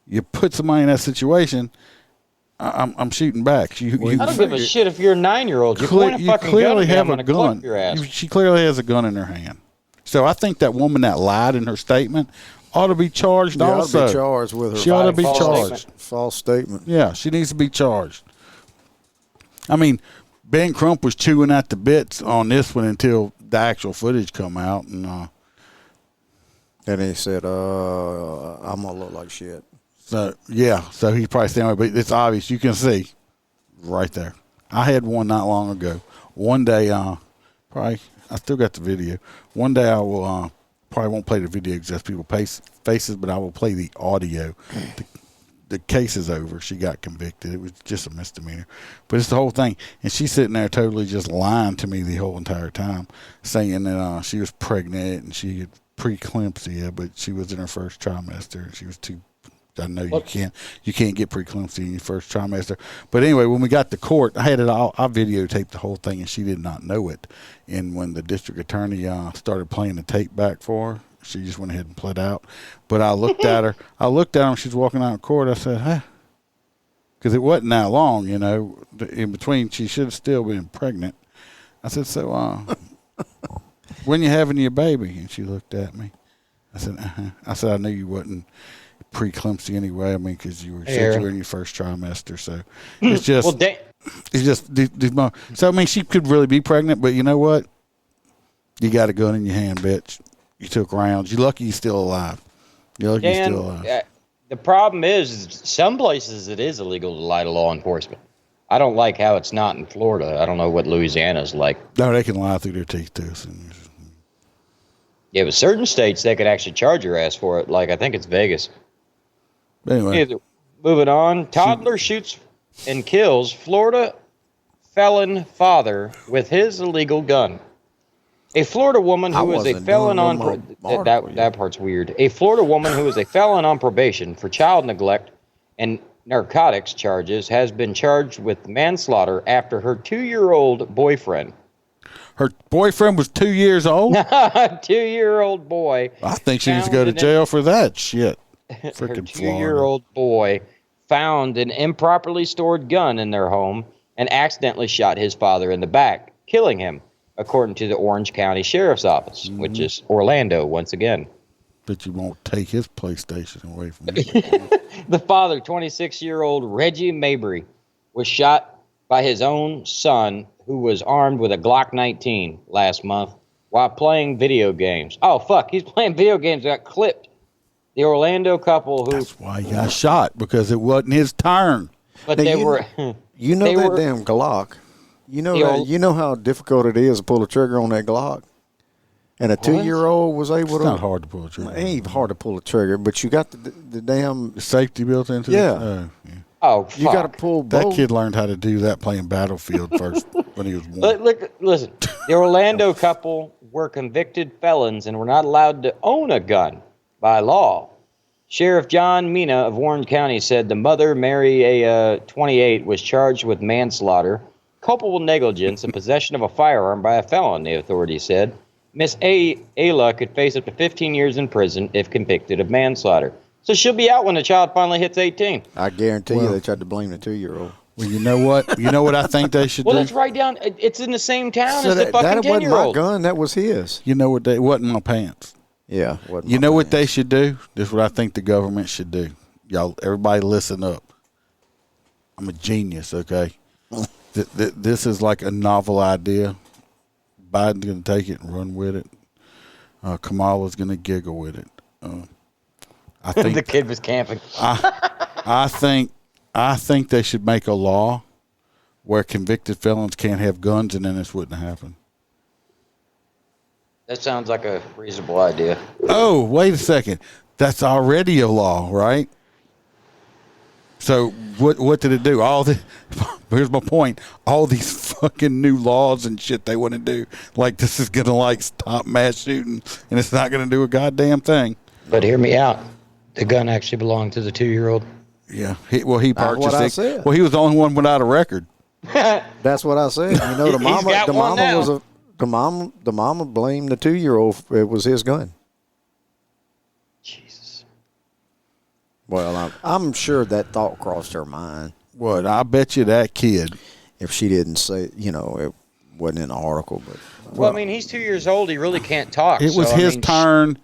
B: you put somebody in that situation, I'm shooting back.
C: I don't give a shit if you're a 9-year-old. You point a fucking gun at me, I'm gonna club your ass.
B: She clearly has a gun in her hand. So I think that woman that lied in her statement ought to be charged also.
D: Ought to be charged with her.
B: She ought to be
C: false
B: charged.
C: statement.
D: False statement.
B: Yeah, she needs to be charged. I mean, Ben Crump was chewing at the bits on this one until the actual footage come out, and
D: he said, I'm going to look like shit.
B: so he's probably standing, but it's obvious. You can see right there. I had one not long ago. One day, I still got the video. One day I will, probably won't play the video because that's people's faces, but I will play the audio. The case is over. She got convicted. It was just a misdemeanor. But it's the whole thing. And she's sitting there totally just lying to me the whole entire time, saying that she was pregnant and she had preeclampsia, but she was in her first trimester. She was too. I know you can't get preeclampsia in your first trimester. But anyway, when we got to court, I had it all. I videotaped the whole thing, and she did not know it. And when the district attorney started playing the tape back for her, she just went ahead and pled out. But I looked at her. I looked at her when she was walking out of court. I said, "Huh," because it wasn't that long, you know. In between, she should have still been pregnant. I said, "So, when you having your baby?" And she looked at me. I said, "Uh-huh." I said, "I knew you wasn't preeclampsia anyway. I mean, because you were in your first trimester, so it's just, it's just. So I mean, she could really be pregnant, but you know what? You got a gun in your hand, bitch. You took rounds. You're lucky you're still alive. You're lucky you're still alive."
C: The problem is, some places it is illegal to lie to law enforcement. I don't like how it's not in Florida. I don't know what Louisiana's like.
B: No, they can lie through their teeth too. So.
C: Yeah, but certain states they could actually charge your ass for it. Like I think it's Vegas.
B: Anyway,
C: moving on. Toddler shoots and kills Florida felon father with his illegal gun. A Florida woman who was a felon on that part's weird. A Florida woman who is a felon on probation for child neglect and narcotics charges has been charged with manslaughter after her 2-year-old boyfriend.
B: Her boyfriend was 2 years old?
C: 2-year-old boy.
B: I think she needs to go to jail for that shit. Freaking
C: Her 2-year-old boy found an improperly stored gun in their home and accidentally shot his father in the back, killing him, according to the Orange County Sheriff's Office, which is Orlando once again.
B: But you won't take his PlayStation away from him.
C: The father, 26-year-old Reggie Mabry, was shot by his own son, who was armed with a Glock 19 last month while playing video games. Oh, fuck, he's playing video games, got clipped. The Orlando couple who...
B: That's why he got shot, because it wasn't his turn.
C: But now,
D: You know that damn Glock. You know how difficult it is to pull a trigger on that Glock? And a 2-year-old was able to...
B: It's not hard to pull a trigger.
D: It ain't even hard to pull a trigger, but you got the damn...
B: safety built into it?
D: Yeah.
C: Oh, fuck.
D: You got to pull both.
B: That kid learned how to do that playing Battlefield first when he was 1.
C: Listen, the Orlando couple were convicted felons and were not allowed to own a gun by law. Sheriff John Mina of Warren County said the mother, Mary, 28, was charged with manslaughter, culpable negligence, and possession of a firearm by a felon, the authorities said. Miss Ayla could face up to 15 years in prison if convicted of manslaughter. So she'll be out when the child finally hits 18.
D: I guarantee you they tried to blame the 2-year-old.
B: Well, you know what? You know what I think they should do?
C: Well, it's right down. It's in the same town as the fucking
D: that
C: 10-year-old.
D: wasn't my gun. That was his.
B: You know what? It wasn't my pants.
D: Yeah.
B: You know what they should do? This is what I think the government should do. Y'all, everybody listen up. I'm a genius, okay? This is like a novel idea. Biden's going to take it and run with it. Kamala's going to giggle with it. I think
C: The kid was camping.
B: I think they should make a law where convicted felons can't have guns, and then this wouldn't happen.
C: That sounds like a reasonable idea.
B: Oh, wait a second. That's already a law, right? So what did it do? Here's my point. All these fucking new laws and shit they want to do, like this is going to like stop mass shooting, and it's not going to do a goddamn thing.
C: But hear me out. The gun actually belonged to the 2-year-old.
B: Yeah. He purchased
D: what I
B: it.
D: said.
B: Well, he was the only one without a record.
D: That's what I said. You know, the mama blamed the 2-year-old. It was his gun.
C: Jesus.
D: Well, I'm sure that thought crossed her mind.
B: What? I bet you that kid.
D: If she didn't say, it wasn't in the article, but.
C: Well, I mean, he's 2 years old. He really can't talk.
B: It was his turn.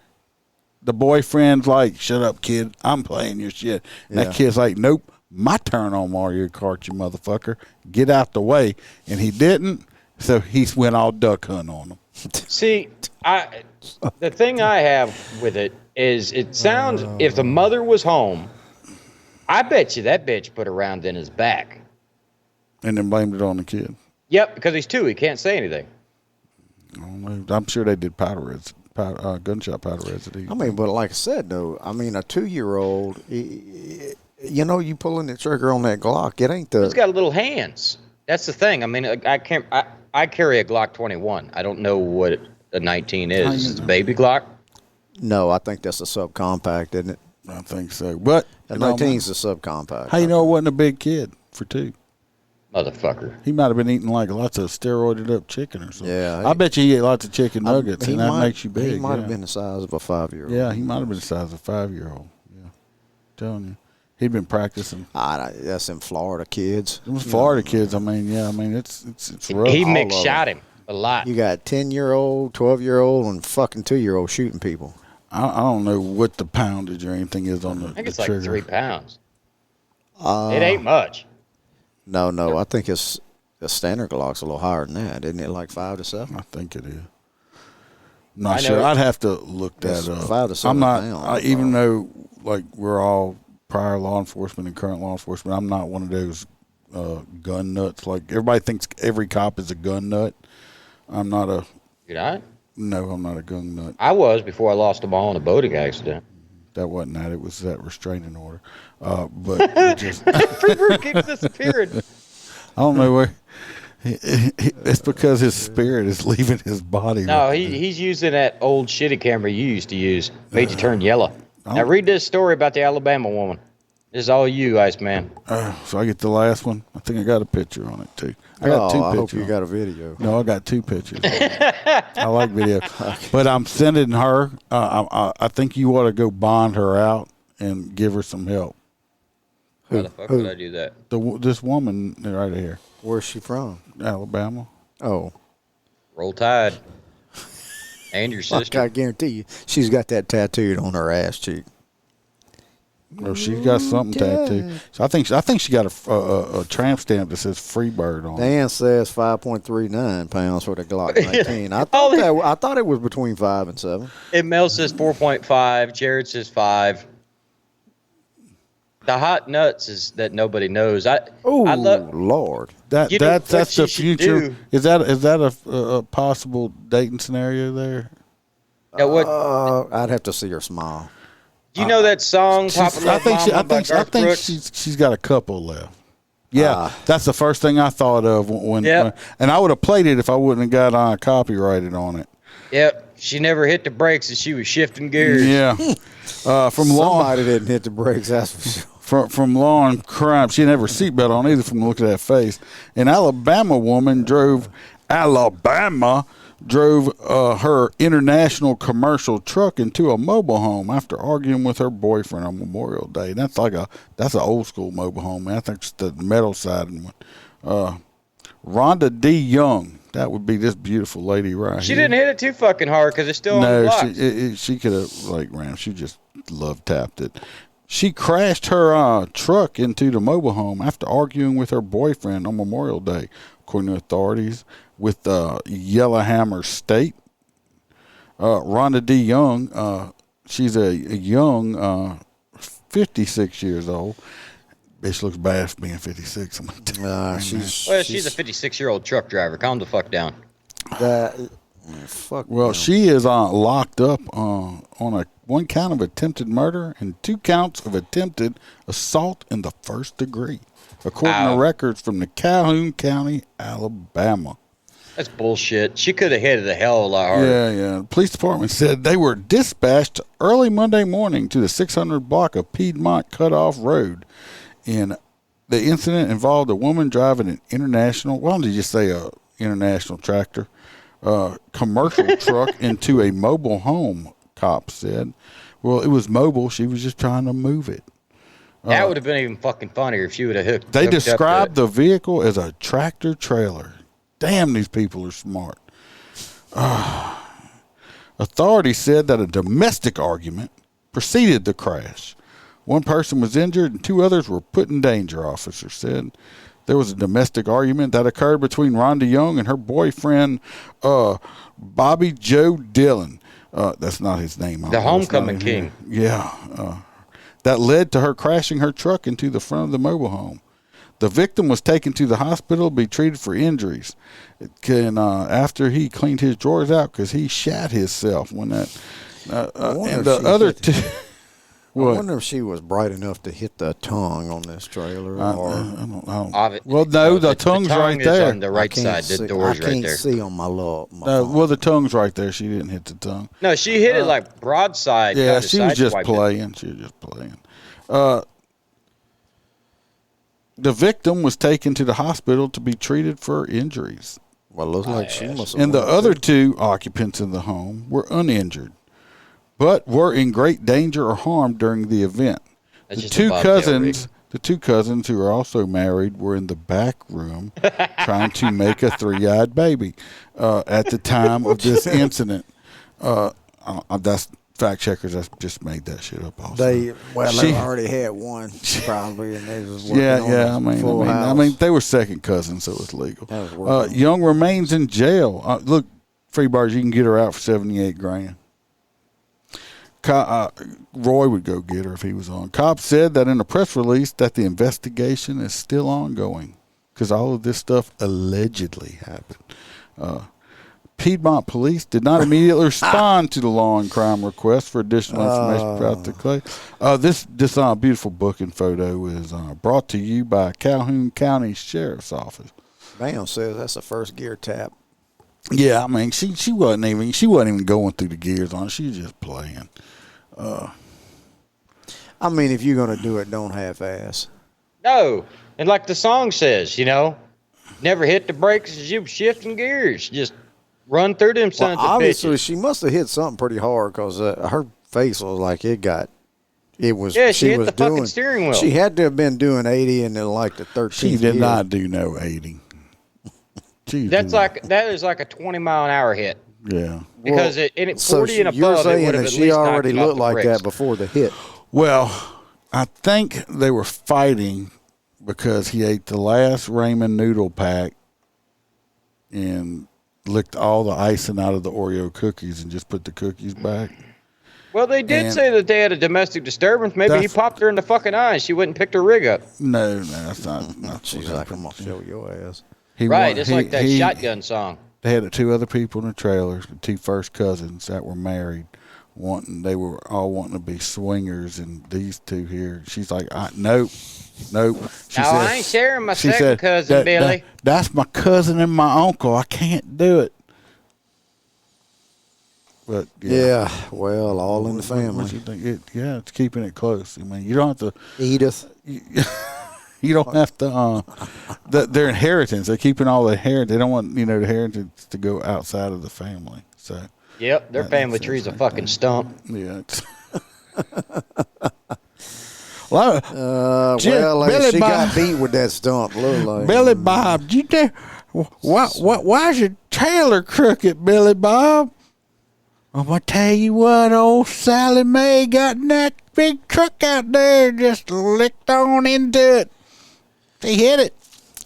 B: The boyfriend's like, "Shut up, kid. I'm playing your shit." And that kid's like, "Nope, my turn on Mario Kart, you motherfucker. Get out the way." And he didn't, so he went all duck hunting on him.
C: See, the thing I have with it is it sounds, if the mother was home, I bet you that bitch put a round in his back.
B: And then blamed it on the kid.
C: Yep, because he's 2. He can't say anything.
B: I don't know. I'm sure they did gunshot powder residue.
D: I mean, but like I said, though, a 2-year-old, you pulling the trigger on that Glock, it ain't the...
C: He's got little hands. That's the thing. I mean, I carry a Glock 21. I don't know what a 19 is. It's a baby Glock.
D: No, I think that's a subcompact, isn't it?
B: I think so. But
D: The 19's a subcompact.
B: how you know it wasn't a big kid for 2?
C: Motherfucker.
B: He might have been eating like lots of steroided up chicken or something.
D: Yeah,
B: I bet you he ate lots of chicken nuggets,
D: He
B: and that
D: might-
B: makes you big.
D: He might
B: yeah.
D: have been the size of a 5-year-old.
B: Yeah, he might have been the size of a 5-year-old. Yeah, telling you, he'd been practicing.
D: That's in Florida kids.
B: It was Florida kids. I mean, yeah, I mean it's rough.
C: He
D: all
C: mix
D: of
C: shot him a lot.
D: You got 10-year-old, 12-year-old, and fucking 2-year-old shooting people.
B: I don't know what the poundage or anything is on the
C: I think it's
B: trigger.
C: like 3 pounds. It ain't much.
D: No, I think it's the standard Glock's a little higher than that, isn't it? Like 5 to 7.
B: I think it is. I'm not
C: I
B: sure.
C: know-
B: I'd have to look
D: It's
B: that up.
D: 5 to 7
B: I'm not.
D: pounds,
B: Even though like we're all prior law enforcement and current law enforcement, I'm not one of those gun nuts. Like everybody thinks every cop is a gun nut. I'm not a.
C: You're not?
B: No, I'm not a gun nut.
C: I was before I lost the ball in a boating accident.
B: That wasn't that. It was that restraining order. But it just,
C: Freebird keeps disappearing.
B: I don't know where. It's because his spirit is leaving his body.
C: No, he's using that old shitty camera you used to use. Made you turn yellow. Now read this story about the Alabama woman. This is all you, Iceman.
B: So I get the last one. I think I got a picture on it too. I got 2
D: I
B: pictures.
D: hope you
B: on
D: got a video.
B: No, I got 2 pictures. I like video, but I'm sending her. I think you ought to go bond her out and give her some help.
C: How the fuck would I do that?
B: This woman right here,
D: Where's she from?
B: Alabama.
D: Oh,
C: Roll Tide. And your
D: fuck,
C: sister.
D: I guarantee you, she's got that tattooed on her ass cheek.
B: Or she's got something tattooed. So I think she got a tramp stamp that says Freebird on it.
D: Dan says 5.39 pounds for the Glock 19. I thought it was between 5 and 7.
C: And Mel says 4.5. Jared says 5. The hot nuts is that nobody knows.
D: Oh,
C: I love.
D: Lord.
B: That's
C: You know what
B: the
C: she should
B: future.
C: do?
B: Is that a possible dating scenario there?
C: Yeah, what?
D: I'd have to see her smile.
C: You know that song, Papa
B: I
C: Love
B: think
C: Mama by Garth Brooks?
B: she's got a couple left. Yeah, that's the first thing I thought of when and I would have played it if I wouldn't have got copyrighted on it.
C: Yep. She never hit the brakes and she was shifting gears.
B: Yeah. From law
D: Somebody didn't hit the brakes, that's for sure.
B: from law and crime, she didn't have her seatbelt on either. From the look of that face, an Alabama woman drove her international commercial truck into a mobile home after arguing with her boyfriend on Memorial Day. That's an old school mobile home, man. I think it's the metal sided one. Rhonda D. Young, that would be this beautiful lady right
C: She
B: here.
C: didn't hit it too fucking hard because it's still on the block.
B: She could have ran. She just love tapped it. She crashed her truck into the mobile home after arguing with her boyfriend on Memorial Day, according to authorities with Yellowhammer State. Rhonda D. Young, she's a young 56 years old. Bitch looks bad for being 56.
D: She's
C: a 56-year-old truck driver. Calm the fuck down.
D: Fuck.
B: Well, she is locked up on one count of attempted murder and 2 counts of attempted assault in the first degree, according to records from the Calhoun County, Alabama.
C: That's bullshit. She could have hit it a hell of a lot harder.
B: Yeah. The police department said they were dispatched early Monday morning to the 600 block of Piedmont Cutoff Road. And the incident involved a woman driving an international, why don't you just say a international tractor, commercial truck into a mobile home, cops said. Well, it was mobile. She was just trying to move it.
C: That would have been even fucking funnier if she would have hooked.
B: They
C: hooked up to
B: described
C: it.
B: the vehicle as a tractor trailer. Damn, these people are smart. Authorities said that a domestic argument preceded the crash. One person was injured and 2 others were put in danger, officers said. There was a domestic argument that occurred between Rhonda Young and her boyfriend, Bobby Joe Dillon. That's not his name.
C: The homecoming king.
B: Yeah. That led to her crashing her truck into the front of the mobile home. The victim was taken to the hospital to be treated for injuries. After he cleaned his drawers out because he shat himself when that. And the other 2... What?
D: wonder if she was bright enough to hit the tongue on this trailer.
B: I
D: or
B: don't.
C: Well,
B: no, the tongue's
C: tongue
B: right
C: is
B: there.
C: on the right side. The door's
D: I
C: right
D: can't
C: there.
D: see on my phone.
B: Well, the tongue's right there. She didn't hit the tongue.
C: No, she hit it like broadside.
B: Yeah,
C: kinda
B: she was just
C: sideswiped it.
B: playing. She was just playing. The victim was taken to the hospital to be treated for injuries.
D: Well, it looks like she must have.
B: And the other two occupants in the home were uninjured, but were in great danger or harm during the event.
C: That's
B: The
C: just a
B: two
C: bobtail
B: cousins,
C: rig.
B: the two cousins who are also married, were in the back room trying to make a three-eyed baby at the time of this incident. That's fact checkers. I just made that shit up. Also,
D: They already had one probably, and they was working on
B: I
D: the full
B: mean,
D: house.
B: they were second cousins, so it's legal.
D: That was working.
B: Young remains in jail. Look, Freebars, you can get her out for $78,000. Roy would go get her if he was on. Cops said that in a press release that the investigation is still ongoing because all of this stuff allegedly happened. Piedmont police did not immediately respond to the law and crime request for additional information about the case. This beautiful booking photo is brought to you by Calhoun County Sheriff's Office.
D: Bam says that's a first gear tap.
B: Yeah, I mean she wasn't even going through the gears on it. She was just playing.
D: I mean, if you're gonna do it, don't half-ass.
C: No, and like the song says, never hit the brakes as you shifting gears. Just run through them sons of
D: Obviously,
C: bitches.
D: she must have hit something pretty hard because her face was like it was.
C: Yeah, she hit
D: was
C: the fucking steering wheel.
D: She had to have been doing 80 in like the 13th.
B: She did
D: gear.
B: not do no 80.
C: That is like a 20-mile-an-hour hit.
B: Yeah.
C: Because
D: Well,
C: it
D: so
C: 40 and
D: you're
C: above, it
D: saying
C: would have
D: that
C: at
D: she
C: least
D: already
C: knocked
D: looked
C: him off
D: like
C: the
D: that
C: brakes.
D: before the hit.
B: Well, I think they were fighting because he ate the last ramen noodle pack and licked all the icing out of the Oreo cookies and just put the cookies back.
C: Well, they did
B: And
C: say that they had a domestic disturbance. Maybe he
B: that's-
C: popped her in the fucking eye and she wouldn't pick her rig up.
B: No, that's not.
D: She's like, I'm gonna show your ass.
C: Right, it's like that shotgun song.
B: They had two other people in the trailer, the two first cousins that were married, they were all wanting to be swingers, and these two here, she's like, nope. She
C: I ain't sharing my
B: she
C: second
B: said,
C: cousin, Billy.
B: That's my cousin and my uncle. I can't do it. But
D: Yeah, well, all in the
B: What
D: family.
B: you think? It's keeping it close. I mean, you don't have to.
D: Edith.
B: You don't have to. Their inheritance. They're keeping all the inheritance. They don't want the inheritance to go outside of the family. So.
C: Yep, their
B: That
C: family
B: makes
C: tree's a
B: sense
C: fucking stump.
B: Yeah. Well,
D: Billy she
B: Bob,
D: got beat with that stump. Look like
B: Billy Bob, did you tell why's your trailer crooked, Billy Bob? I'm gonna tell you what, old Sally Mae got in that big truck out there, just licked on into it. She hit it.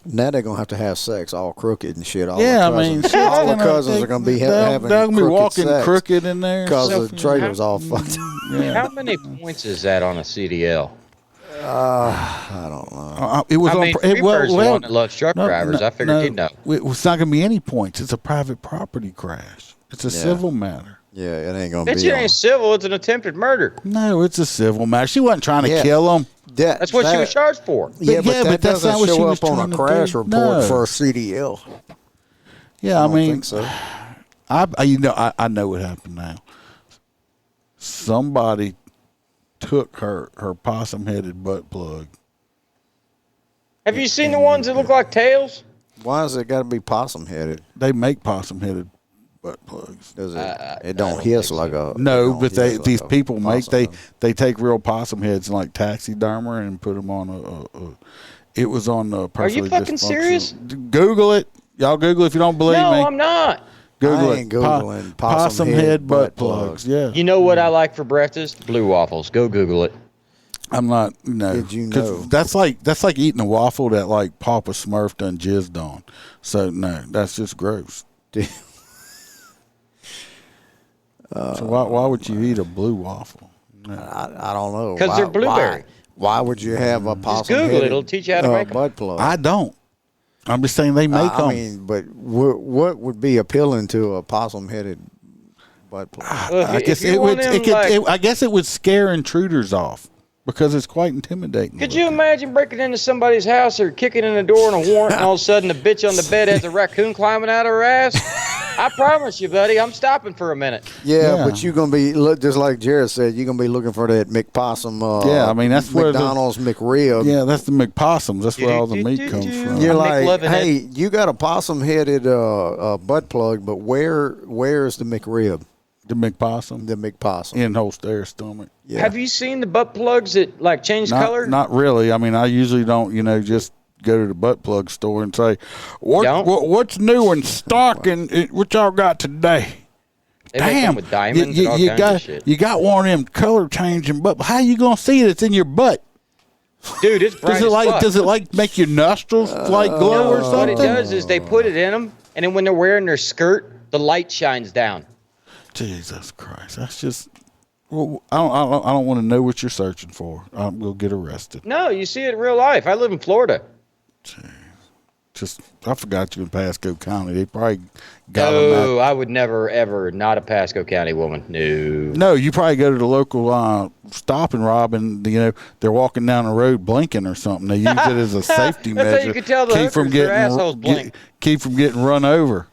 D: Now they're gonna have to have sex all crooked and shit. All
B: Yeah,
D: the
B: I mean,
D: cousins, all the cousins are gonna be having
B: they're gonna be walking
D: sex
B: crooked in there
D: because the trailer's all fucked.
C: How many points is that on a CDL?
D: I don't know.
B: It was
C: I
B: on.
C: mean, Creeper's the one that loves truck drivers. I figured he'd know.
B: It's not gonna be any points. It's a private property crash. It's a civil matter.
D: Yeah, it ain't gonna
C: Bitch,
D: be.
C: it ain't civil. It's an attempted murder.
B: No, it's a civil matter. She wasn't trying to kill him.
C: That's what she was charged for.
D: Yeah, but
B: yeah,
D: that
B: but that's
D: doesn't
B: not what she
D: show
B: was
D: up on
B: trying
D: a
B: to
D: crash
B: do.
D: report
B: No.
D: for a CDL.
B: Yeah, I
D: don't
B: mean,
D: think so.
B: I know what happened now. Somebody took her possum-headed butt plug.
C: Have you seen the ones that look like tails?
D: Why has it got to be possum headed?
B: They make possum-headed butt plugs.
D: Does it? It
C: I
D: don't
C: don't
D: hiss
C: think
D: like
C: so.
D: a.
B: No,
D: it don't
B: but
D: hiss like
B: these
D: a
B: people make
D: possum.
B: they take real possum heads and like taxidermer and put them on it was on the.
C: Are you fucking serious?
B: Google it, y'all. Google it if you don't believe
C: No,
B: me.
C: I'm not.
B: Google
D: I ain't
B: it.
D: Googling
B: possum head butt plugs. Yeah,
C: You know what I like for breakfast? Blue waffles. Go Google it.
B: I'm not. No,
D: Did you
B: 'cause
D: know?
B: that's like eating a waffle that like Papa Smurf done jizzed on. So no, that's just gross. So why would you eat a blue waffle? No.
D: I don't know.
C: 'Cause they're
D: Why-
C: blueberry.
D: Why would you have a
C: Just
D: possum
C: Google it.
D: headed
C: It'll teach you how to make 'em.
D: butt plug?
B: I don't. I'm just saying they make them.
D: I mean, but what would be appealing to a possum headed butt plug.
B: I guess I guess it would scare intruders off because it's quite intimidating.
C: Could you imagine breaking into somebody's house or kicking in the door and a warrant, and all of a sudden the bitch on the bed has a raccoon climbing out of her ass? I promise you, buddy, I'm stopping for a minute.
D: Yeah, but you're gonna be just like Jared said. You're gonna be looking for that McPossum.
B: Yeah, I mean that's where
D: McDonald's McRib.
B: Yeah, that's the McPossums. That's where all the meat comes from.
D: You're like, hey, you got a possum-headed butt plug, but where's the McRib?
B: The McPossum.
D: The McPossum.
B: In Holster's stomach.
C: Yeah. Have you seen the butt plugs that like change color?
B: Not really. I mean, I usually don't. Just go to the butt plug store and say, what's new in stock and what y'all got today?
C: They make them with diamonds and all kinds of shit.
B: You got one of them color changing butt. How you gonna see it? It's in your butt.
C: Dude, it's bright
B: Does it make your nostrils glow or something?
C: What it does is they put it in them, and then when they're wearing their skirt, the light shines down.
B: Jesus Christ, that's just. Well, I don't want to know what you're searching for. We'll get arrested.
C: No, you see it in real life. I live in Florida.
B: Jeez. I forgot you in Pasco County. They probably got them.
C: No, I would never, ever, not a Pasco County woman. No.
B: No, you probably go to the local stop and rob, and they're walking down the road blinking or something. They use it as a safety measure.
C: That's how you can tell the hookers, their assholes blink.
B: Keep from getting run over.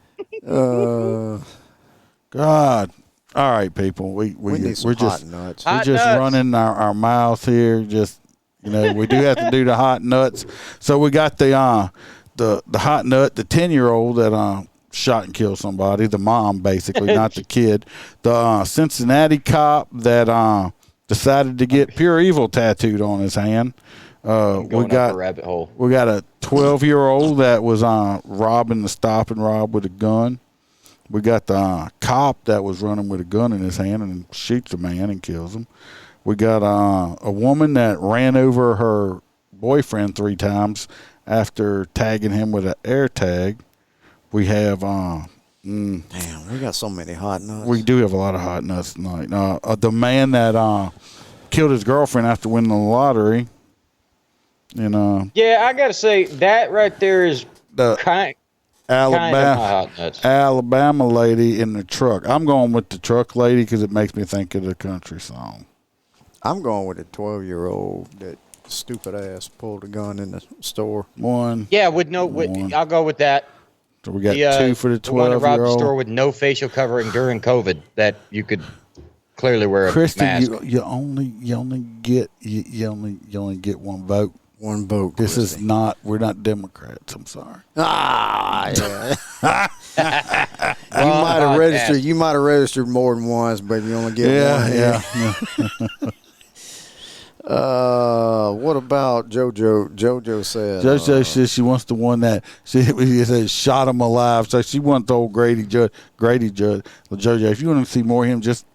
B: God. All right, people. We're just running our mouths here. Just we do have to do the hot nuts. So we got the hot nut, the 10-year-old that shot and killed somebody, the mom basically, not the kid. The Cincinnati cop that decided to get pure evil tattooed on his hand. We got
C: a rabbit hole.
B: We got a 12-year-old that was robbing the stop and rob with a gun. We got the cop that was running with a gun in his hand and shoots a man and kills him. We got a woman that ran over her boyfriend 3 times after tagging him with an air tag. We have
D: damn, we got so many hot nuts.
B: We do have a lot of hot nuts tonight. The man that killed his girlfriend after winning the lottery.
C: Yeah, I gotta say that right there is kind of my hot nuts.
B: Alabama lady in the truck. I'm going with the truck lady because it makes me think of the country song.
D: I'm going with the 12-year-old that stupid ass pulled a gun in the store.
B: One.
C: Yeah, I'll go with that.
B: So we got 2 for the 12-year-old.
C: The one that robbed the store with no facial covering during COVID that you could clearly wear a mask.
B: you only get one vote.
D: One vote.
B: This is not. We're not Democrats. I'm sorry.
D: Yeah. You might have registered more than once, but you only get one.
B: Yeah.
D: What about JoJo? JoJo
B: says she wants the one that she says shot him alive. So she wants the old Grady Judd. JoJo, if you want to see more of him, just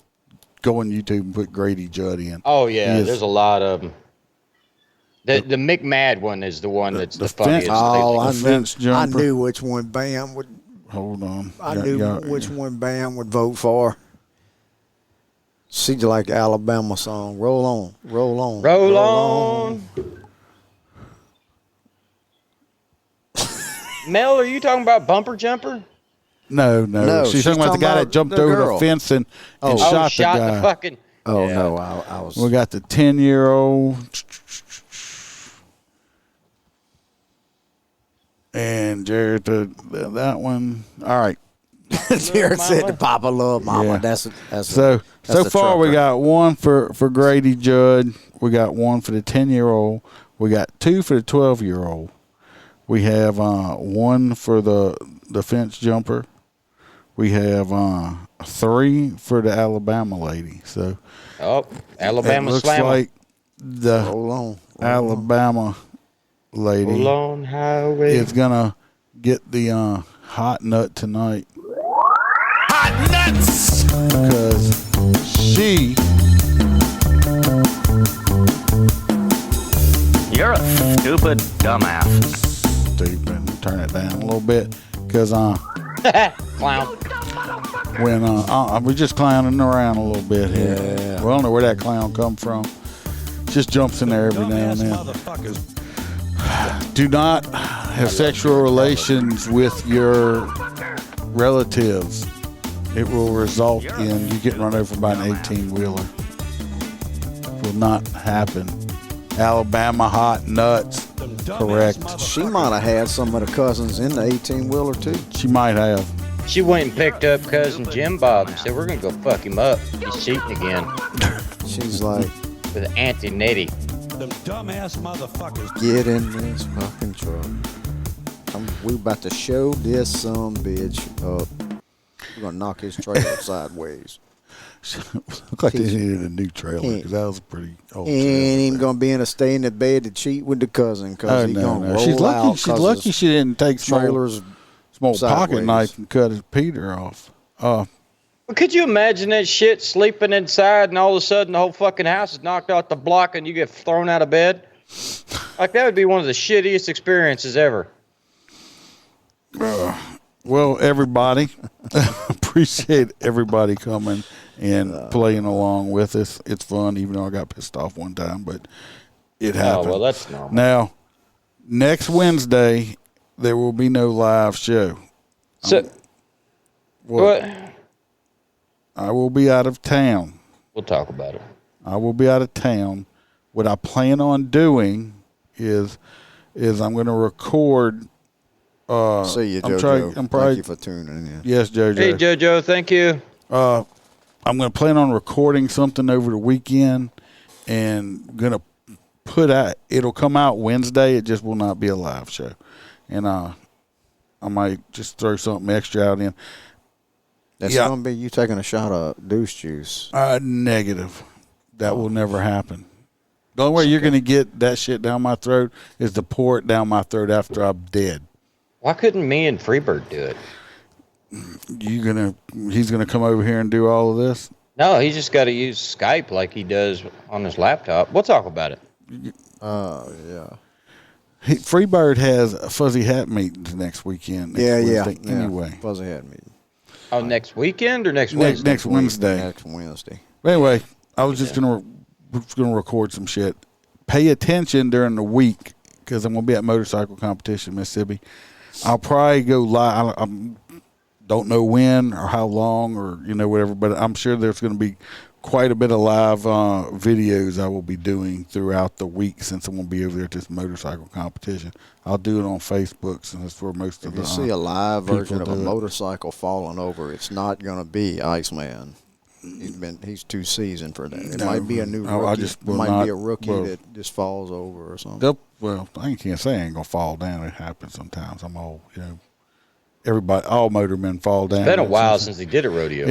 B: go on YouTube and put Grady Judd in.
C: Oh yeah, there's a lot of them. The McMad one is the one that's the funniest.
D: I knew which one Bam would.
B: Hold on.
D: I knew which one Bam would vote for. Seems like Alabama song. Roll on, roll on,
C: roll on. Mel, are you talking about Bumper Jumper?
B: No. She's talking about the guy that jumped over the fence and shot the guy.
C: The fucking.
D: Oh yeah. No, I was.
B: We got the 10-year-old. And Jared, that one. All right.
D: Jared said to Papa love Mama.
B: Yeah.
D: So
B: far we got 1 for Grady Judd. We got 1 for the 10-year-old. We got 2 for the 12-year-old. We have 1 for the fence jumper. We have 3 for the Alabama lady. So
C: Alabama
B: looks
C: slammer.
B: like the Alabama lady is gonna get the hot nut tonight.
A: Hot nuts!
B: Because she.
G: You're a stupid dumbass.
B: Stupid. Turn it down a little bit. Because
C: clown.
B: When we're just clowning around a little bit here.
D: Yeah.
B: We don't know where that clown come from. Just jumps in there every now and then. Do not have sexual relations with your relatives. it will result in you getting run over by an 18-wheeler. Will not happen. Alabama hot nuts. Correct.
D: She might have had some of the cousins in the 18-wheeler, too.
B: She might have.
C: She went and picked up cousin Jim Bob and said, "We're gonna go fuck him up. He's cheating again."
D: She's like,
C: With Auntie Nettie.
H: Them dumbass motherfuckers.
D: get in this fucking truck. We about to show this some bitch up. We're going to knock his trailer sideways.
B: Looked like they needed a new trailer because that was a pretty old
D: He ain't even
B: trailer.
D: going to be in a stay in the bed to cheat with the cousin because he's going to roll
B: She's lucky.
D: out.
B: She's lucky she didn't take
D: trailers
B: small pocket
D: sideways.
B: knife and cut his Peter off.
C: Well, could you imagine that shit sleeping inside and all of a sudden the whole fucking house is knocked out the block and you get thrown out of bed? Like, that would be one of the shittiest experiences ever.
B: Well, everybody, appreciate everybody coming and playing along with us. It's fun, even though I got pissed off one time, but it happened.
C: Oh, well, that's normal.
B: Now, next Wednesday, there will be no live show.
C: So,
B: What? I will be out of town.
C: We'll talk about it.
B: I will be out of town. What I plan on doing is I'm going to record.
D: See you, JoJo. Thank you for tuning in.
B: Yes, JoJo.
C: Hey, JoJo, thank you.
B: I'm going to plan on recording something over the weekend and going to put out. It'll come out Wednesday. It just will not be a live show, and I might just throw something extra out in.
D: That's going to be you taking a shot of douche juice.
B: Negative. That will never happen. The only way you're going to get that shit down my throat is to pour it down my throat after I'm dead.
C: Why couldn't me and Freebird do it?
B: He's gonna come over here and do all of this?
C: No, he just got to use Skype like he does on his laptop. We'll talk about it.
D: Yeah.
B: Freebird has a fuzzy hat meetings next weekend. Wednesday, anyway.
D: Fuzzy hat meeting.
C: Oh, next weekend or next Wednesday?
B: Next Wednesday.
D: Next Wednesday.
B: But anyway, I was just gonna record some shit. Pay attention during the week because I'm gonna be at motorcycle competition, Mississippi. I'll probably go live. I don't know when or how long or whatever, but I'm sure there's going to be quite a bit of live videos I will be doing throughout the week since I'm going to be over there at this motorcycle competition. I'll do it on Facebook since that's where most of the
D: If you see a live version of a
B: do it.
D: motorcycle falling over, it's not going to be Iceman. He's too seasoned for that. It might be a new rookie. It might be a rookie that just falls over or something.
B: Well, I can't say I ain't gonna fall down. It happens sometimes. I'm all everybody, all motormen fall down.
C: It's been a while since he did a rodeo.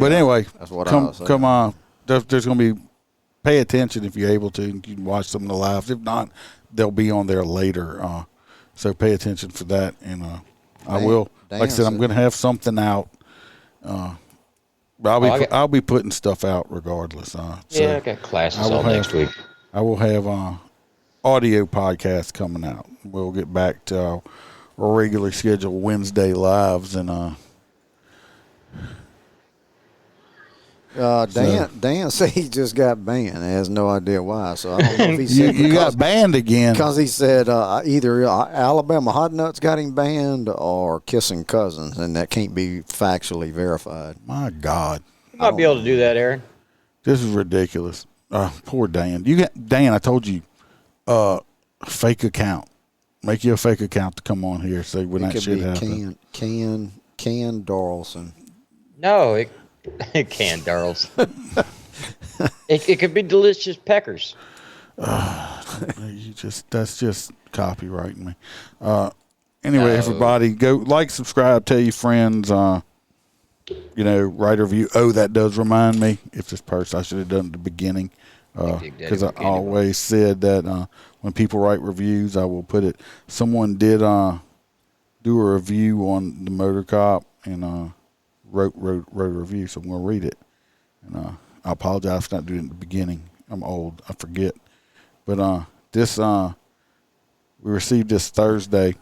B: But anyway,
D: that's what I was saying.
B: come on. There's gonna be. Pay attention if you're able to. You can watch some of the lives. If not, they'll be on there later. So pay attention for that. And I will. Like I said, I'm gonna have something out. But I'll be putting stuff out regardless.
C: I got classes all next week.
B: I will have audio podcasts coming out. We'll get back to our regularly scheduled Wednesday lives and
D: Dan said he just got banned. He has no idea why. So I don't know if he said
B: you got banned again
D: because he said either Alabama hot nuts got him banned or kissing cousins, and that can't be factually verified.
B: My God,
C: You might be able to do that, Aaron.
B: this is ridiculous. Poor Dan. Dan. I told you, fake account. Make you a fake account to come on here. So when that shit happens,
D: Can Dorlson.
C: No, it can't, Darls. it could be delicious peckers.
B: That's just copywriting me. Anyway, everybody, go like, subscribe, tell your friends. Write a review. Oh, that does remind me. If this person, I should have done it at the beginning, because I always said that when people write reviews, I will put it. Someone did do a review on the MOTORCOP and wrote a review, so I'm going to read it. And I apologize for not doing it at the beginning. I'm old. I forget. But this we received this Thursday.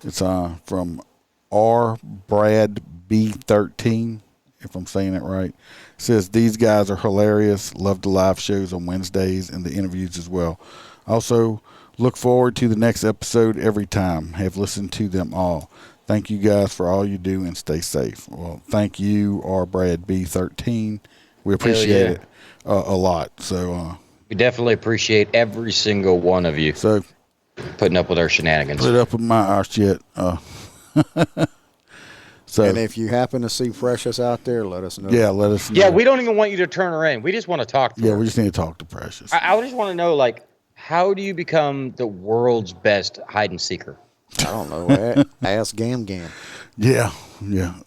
B: It's from R. Brad B13, if I'm saying it right. It says, these guys are hilarious. Love the live shows on Wednesdays and the interviews as well. Also, look forward to the next episode every time. Have listened to them all. Thank you guys for all you do and stay safe. Well, thank you, R. Brad B13. We appreciate it a lot. So
C: we definitely appreciate every single one of you.
B: So
C: putting up with our shenanigans.
B: Put up with our shit. So,
D: and if you happen to see Precious out there, let us know.
B: Yeah, let us know.
C: Yeah, we don't even want you to turn her in. We just want to talk to her.
B: Yeah, we just need to talk to Precious.
C: I just want to know, like, how do you become the world's best hide and seeker?
D: I don't know. Ask Gam Gam.
B: Yeah.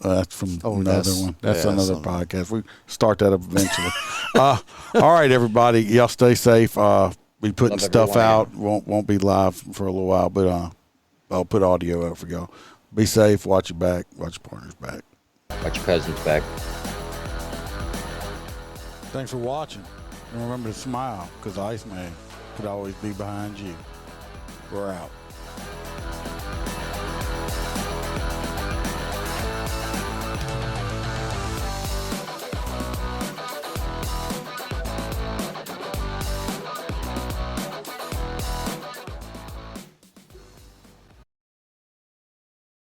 B: That's from another one. That's another podcast. We start that up eventually. All right, everybody. Y'all stay safe. We putting stuff out. Won't be live for a little while, but I'll put audio out for y'all. Be safe. Watch your back. Watch your partner's back.
C: Watch your cousin's back.
B: Thanks for watching. And remember to smile, because Iceman could always be behind you. We're out.